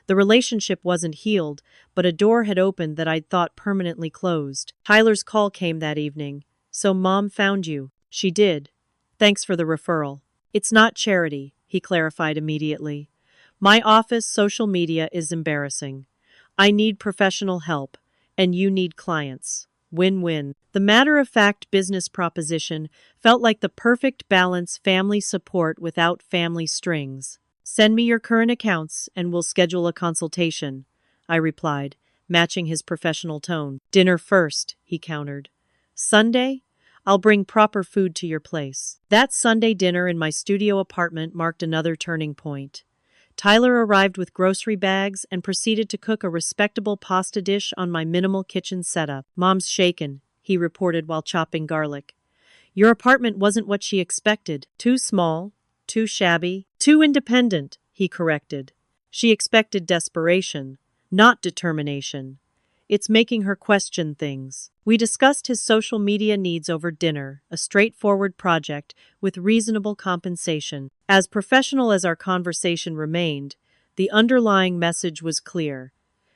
The relationship wasn't healed, but a door had opened that I'd thought permanently closed. Tyler's call came that evening. So Mom found you. She did. Thanks for the referral. It's not charity, he clarified immediately. My office social media is embarrassing. I need professional help, and you need clients. Win-win. The matter-of-fact business proposition felt like the perfect balance family support without family strings. Send me your current accounts and we'll schedule a consultation, I replied, matching his professional tone. Dinner first, he countered. Sunday? I'll bring proper food to your place. That Sunday dinner in my studio apartment marked another turning point. Tyler arrived with grocery bags and proceeded to cook a respectable pasta dish on my minimal kitchen setup. Mom's shaken, he reported while chopping garlic. Your apartment wasn't what she expected. Too small, too shabby, too independent, he corrected. She expected desperation, not determination. It's making her question things. We discussed his social media needs over dinner, a straightforward project with reasonable compensation. As professional as our conversation remained, the underlying message was clear.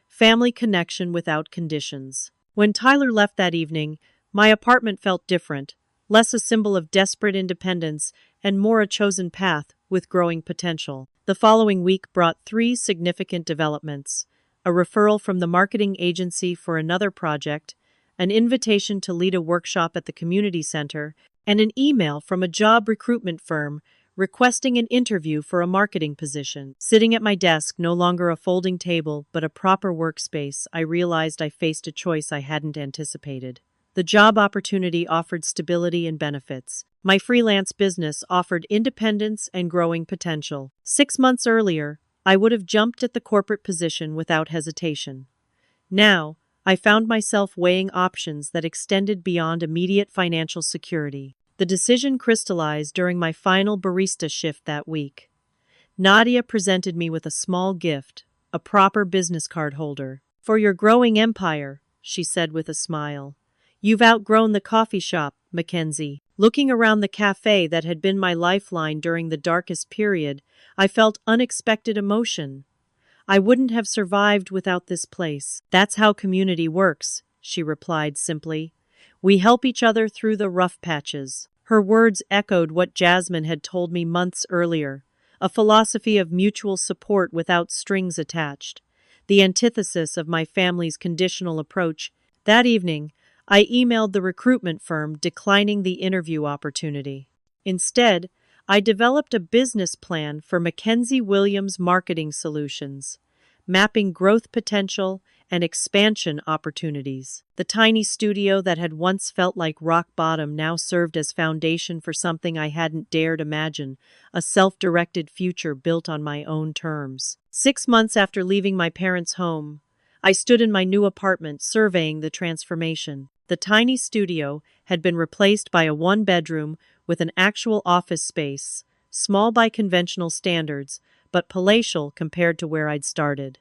Family connection without conditions. When Tyler left that evening, my apartment felt different, less a symbol of desperate independence and more a chosen path with growing potential. The following week brought 3 significant developments: a referral from the marketing agency for another project, an invitation to lead a workshop at the community center, and an email from a job recruitment firm requesting an interview for a marketing position. Sitting at my desk, no longer a folding table, but a proper workspace, I realized I faced a choice I hadn't anticipated. The job opportunity offered stability and benefits. My freelance business offered independence and growing potential. 6 months earlier, I would have jumped at the corporate position without hesitation. Now, I found myself weighing options that extended beyond immediate financial security. The decision crystallized during my final barista shift that week. Nadia presented me with a small gift, a proper business card holder. For your growing empire, she said with a smile. You've outgrown the coffee shop, Mackenzie. Looking around the cafe that had been my lifeline during the darkest period, I felt unexpected emotion. I wouldn't have survived without this place. That's how community works, she replied simply. We help each other through the rough patches. Her words echoed what Jasmine had told me months earlier, a philosophy of mutual support without strings attached, the antithesis of my family's conditional approach. That evening, I emailed the recruitment firm declining the interview opportunity. Instead, I developed a business plan for Mackenzie Williams Marketing Solutions. mapping growth potential and expansion opportunities. The tiny studio that had once felt like rock bottom now served as foundation for something I hadn't dared imagine, a self-directed future built on my own terms. 6 months after leaving my parents' home, I stood in my new apartment surveying the transformation. The tiny studio had been replaced by a one-bedroom with an actual office space, small by conventional standards, but palatial compared to where I'd started.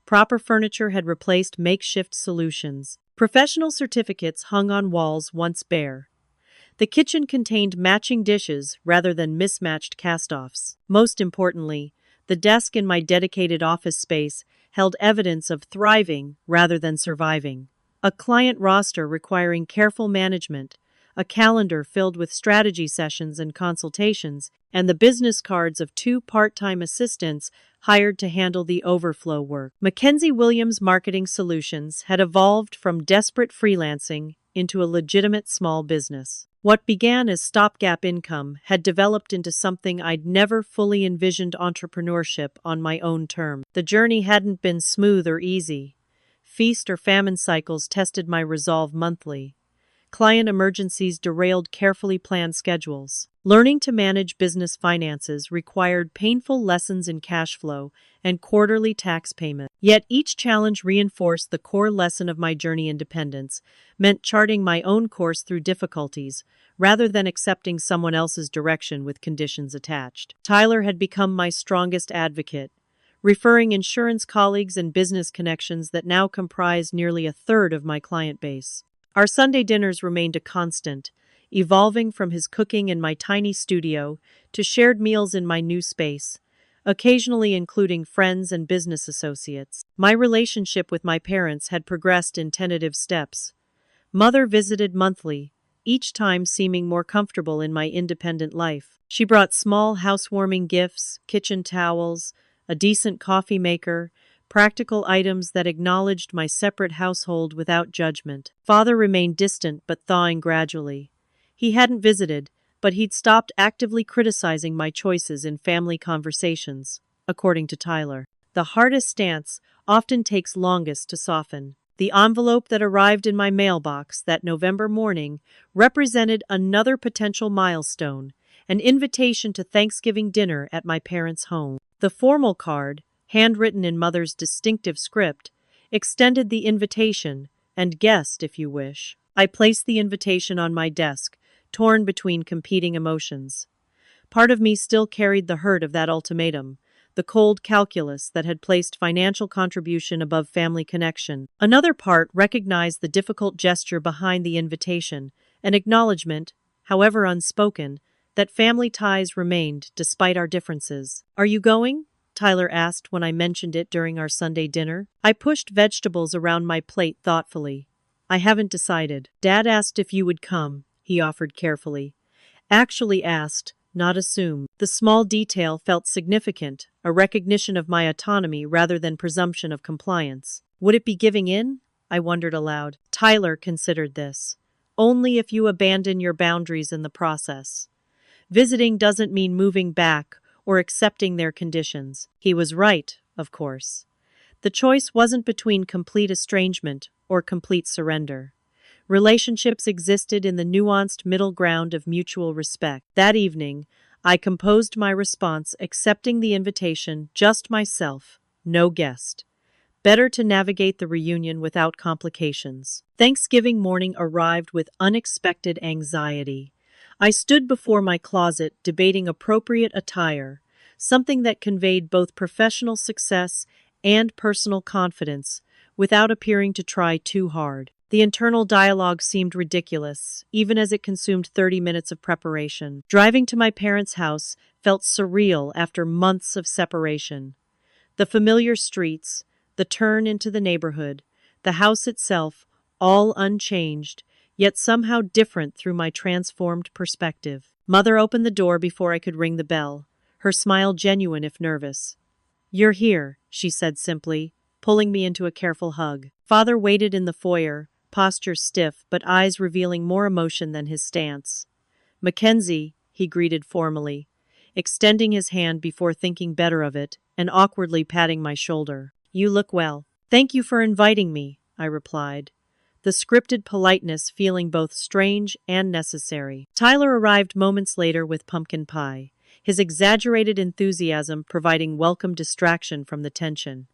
Proper furniture had replaced makeshift solutions. Professional certificates hung on walls once bare. The kitchen contained matching dishes rather than mismatched cast-offs. Most importantly, the desk in my dedicated office space held evidence of thriving rather than surviving. A client roster requiring careful management, a calendar filled with strategy sessions and consultations, and the business cards of 2 part-time assistants hired to handle the overflow work. Mackenzie Williams Marketing Solutions had evolved from desperate freelancing into a legitimate small business. What began as stopgap income had developed into something I'd never fully envisioned: entrepreneurship on my own terms. The journey hadn't been smooth or easy. Feast or famine cycles tested my resolve monthly. Client emergencies derailed carefully planned schedules. Learning to manage business finances required painful lessons in cash flow and quarterly tax payment. Yet each challenge reinforced the core lesson of my journey: independence meant charting my own course through difficulties, rather than accepting someone else's direction with conditions attached. Tyler had become my strongest advocate, referring insurance colleagues and business connections that now comprise nearly a third of my client base. Our Sunday dinners remained a constant, evolving from his cooking in my tiny studio to shared meals in my new space, occasionally including friends and business associates. My relationship with my parents had progressed in tentative steps. Mother visited monthly, each time seeming more comfortable in my independent life. She brought small housewarming gifts, kitchen towels, a decent coffee maker, practical items that acknowledged my separate household without judgment. Father remained distant but thawing gradually. He hadn't visited, but he'd stopped actively criticizing my choices in family conversations, according to Tyler. The hardest stance often takes longest to soften. The envelope that arrived in my mailbox that November morning represented another potential milestone, an invitation to Thanksgiving dinner at my parents' home. The formal card, handwritten in Mother's distinctive script, extended the invitation and guest, if you wish. I placed the invitation on my desk, torn between competing emotions. Part of me still carried the hurt of that ultimatum, the cold calculus that had placed financial contribution above family connection. Another part recognized the difficult gesture behind the invitation, an acknowledgement, however unspoken, that family ties remained despite our differences. "Are you going?" Tyler asked when I mentioned it during our Sunday dinner. I pushed vegetables around my plate thoughtfully. "I haven't decided. Dad asked if you would come," he offered carefully. Actually asked, not assumed. The small detail felt significant, a recognition of my autonomy rather than presumption of compliance. Would it be giving in? I wondered aloud. Tyler considered this. Only if you abandon your boundaries in the process. Visiting doesn't mean moving back or accepting their conditions. He was right, of course. The choice wasn't between complete estrangement or complete surrender. Relationships existed in the nuanced middle ground of mutual respect. That evening, I composed my response, accepting the invitation, just myself, no guest. Better to navigate the reunion without complications. Thanksgiving morning arrived with unexpected anxiety. I stood before my closet debating appropriate attire, something that conveyed both professional success and personal confidence, without appearing to try too hard. The internal dialogue seemed ridiculous, even as it consumed 30 minutes of preparation. Driving to my parents' house felt surreal after months of separation. The familiar streets, the turn into the neighborhood, the house itself, all unchanged, yet somehow different through my transformed perspective. Mother opened the door before I could ring the bell, her smile genuine if nervous. "You're here," she said simply, pulling me into a careful hug. Father waited in the foyer, posture stiff but eyes revealing more emotion than his stance. "Mackenzie," he greeted formally, extending his hand before thinking better of it and awkwardly patting my shoulder. You look well. Thank you for inviting me, I replied, the scripted politeness feeling both strange and necessary. Tyler arrived moments later with pumpkin pie, his exaggerated enthusiasm providing welcome distraction from the tension.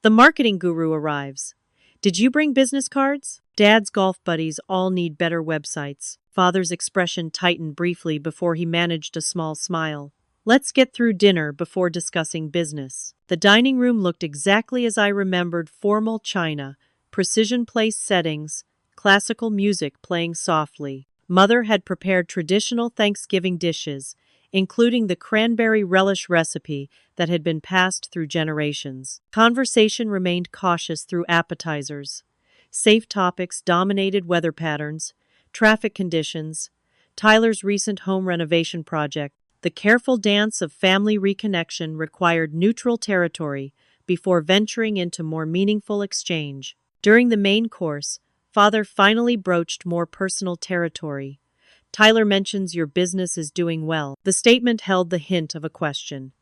The marketing guru arrives. Did you bring business cards? Dad's golf buddies all need better websites. Father's expression tightened briefly before he managed a small smile. Let's get through dinner before discussing business. The dining room looked exactly as I remembered: formal china, precision placed settings, classical music playing softly. Mother had prepared traditional Thanksgiving dishes, including the cranberry relish recipe that had been passed through generations. Conversation remained cautious through appetizers. Safe topics dominated: weather patterns, traffic conditions, Tyler's recent home renovation project. The careful dance of family reconnection required neutral territory before venturing into more meaningful exchange. During the main course, Father finally broached more personal territory. Tyler mentions your business is doing well. The statement held the hint of a question.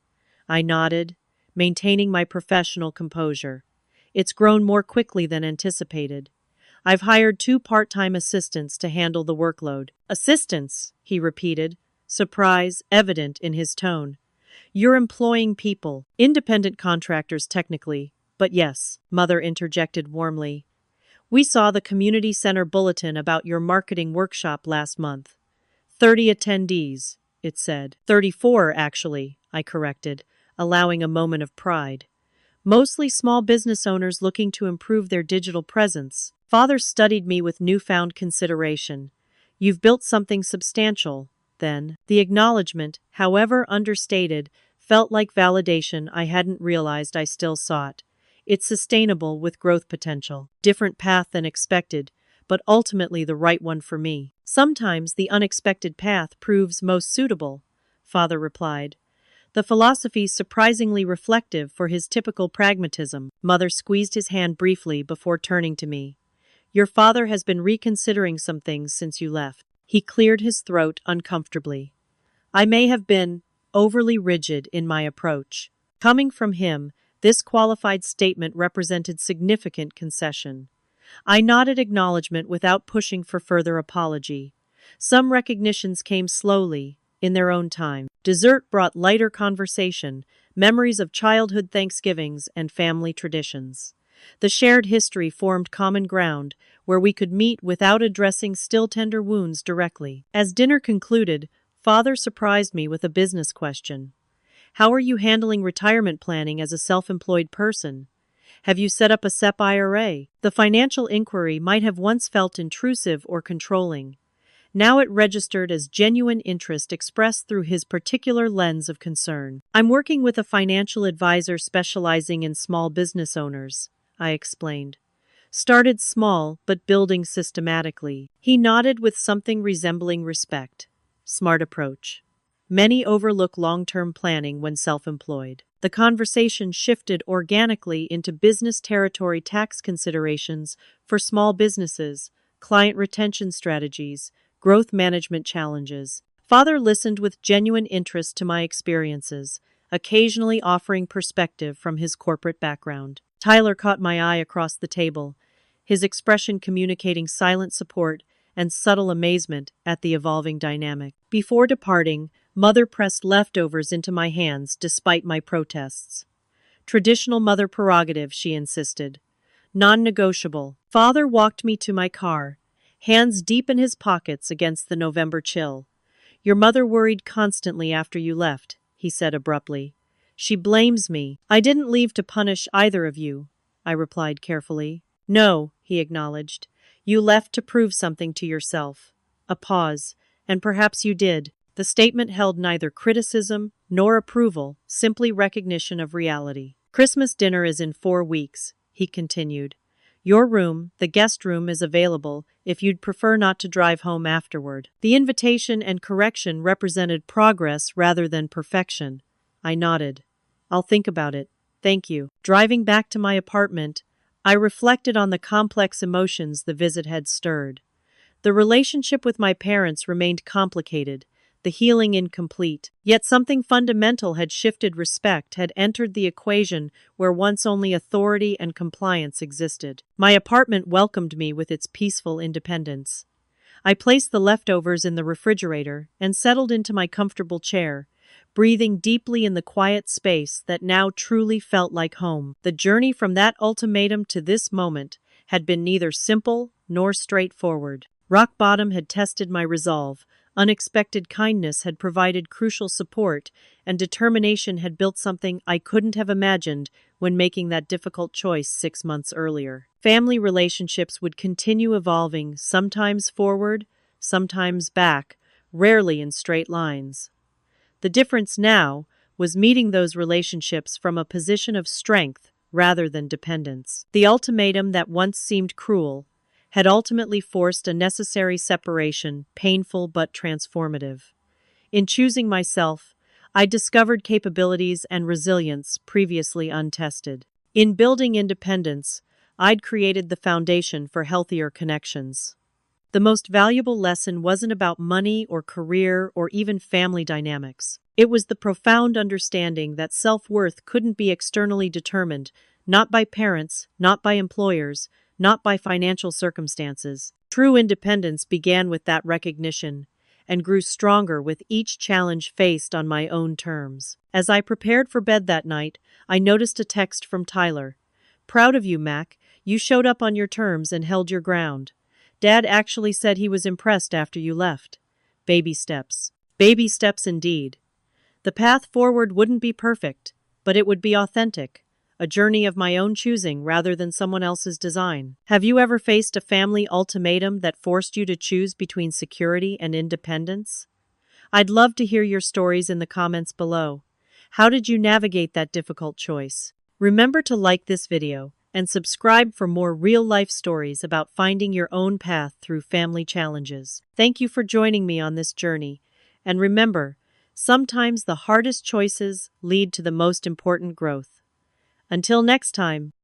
I nodded, maintaining my professional composure. It's grown more quickly than anticipated. I've hired 2 part-time assistants to handle the workload. Assistants, he repeated, surprise evident in his tone. You're employing people, independent contractors technically, but yes, Mother interjected warmly. We saw the community center bulletin about your marketing workshop last month. 30 attendees, it said. 34, actually, I corrected, allowing a moment of pride. Mostly small business owners looking to improve their digital presence. Father studied me with newfound consideration. You've built something substantial, then. The acknowledgement, however understated, felt like validation I hadn't realized I still sought. It's sustainable with growth potential. Different path than expected, but ultimately the right one for me. Sometimes the unexpected path proves most suitable, Father replied. The philosophy surprisingly reflective for his typical pragmatism. Mother squeezed his hand briefly before turning to me. Your father has been reconsidering some things since you left. He cleared his throat uncomfortably. I may have been overly rigid in my approach. Coming from him, this qualified statement represented significant concession. I nodded acknowledgement without pushing for further apology. Some recognitions came slowly, in their own time. Dessert brought lighter conversation, memories of childhood Thanksgivings and family traditions. The shared history formed common ground where we could meet without addressing still tender wounds directly. As dinner concluded, Father surprised me with a business question. How are you handling retirement planning as a self-employed person? Have you set up a SEP IRA? The financial inquiry might have once felt intrusive or controlling. Now it registered as genuine interest expressed through his particular lens of concern. I'm working with a financial advisor specializing in small business owners, I explained. Started small, but building systematically. He nodded with something resembling respect. Smart approach. Many overlook long-term planning when self-employed. The conversation shifted organically into business territory tax considerations for small businesses, client retention strategies, growth management challenges. Father listened with genuine interest to my experiences, occasionally offering perspective from his corporate background. Tyler caught my eye across the table, his expression communicating silent support and subtle amazement at the evolving dynamic. Before departing, Mother pressed leftovers into my hands despite my protests. Traditional mother prerogative, she insisted. Non-negotiable. Father walked me to my car, hands deep in his pockets against the November chill. Your mother worried constantly after you left, he said abruptly. She blames me. I didn't leave to punish either of you, I replied carefully. No, he acknowledged. You left to prove something to yourself. A pause, and perhaps you did. The statement held neither criticism nor approval, simply recognition of reality. Christmas dinner is in 4 weeks, he continued. Your room, the guest room, is available if you'd prefer not to drive home afterward. The invitation and correction represented progress rather than perfection. I nodded. I'll think about it. Thank you. Driving back to my apartment, I reflected on the complex emotions the visit had stirred. The relationship with my parents remained complicated, the healing incomplete. Yet something fundamental had shifted. Respect had entered the equation where once only authority and compliance existed. My apartment welcomed me with its peaceful independence. I placed the leftovers in the refrigerator and settled into my comfortable chair, breathing deeply in the quiet space that now truly felt like home. The journey from that ultimatum to this moment had been neither simple nor straightforward. Rock bottom had tested my resolve, unexpected kindness had provided crucial support, and determination had built something I couldn't have imagined when making that difficult choice 6 months earlier. Family relationships would continue evolving, sometimes forward, sometimes back, rarely in straight lines. The difference now was meeting those relationships from a position of strength rather than dependence. The ultimatum that once seemed cruel had ultimately forced a necessary separation, painful but transformative. In choosing myself, I discovered capabilities and resilience previously untested. In building independence, I'd created the foundation for healthier connections. The most valuable lesson wasn't about money or career or even family dynamics. It was the profound understanding that self-worth couldn't be externally determined, not by parents, not by employers, not by financial circumstances. True independence began with that recognition and grew stronger with each challenge faced on my own terms. As I prepared for bed that night, I noticed a text from Tyler. "Proud of you, Mac. You showed up on your terms and held your ground. Dad actually said he was impressed after you left. Baby steps. Baby steps indeed. The path forward wouldn't be perfect, but it would be authentic, a journey of my own choosing rather than someone else's design." Have you ever faced a family ultimatum that forced you to choose between security and independence? I'd love to hear your stories in the comments below. How did you navigate that difficult choice? Remember to like this video and subscribe for more real-life stories about finding your own path through family challenges. Thank you for joining me on this journey. And remember, sometimes the hardest choices lead to the most important growth. Until next time.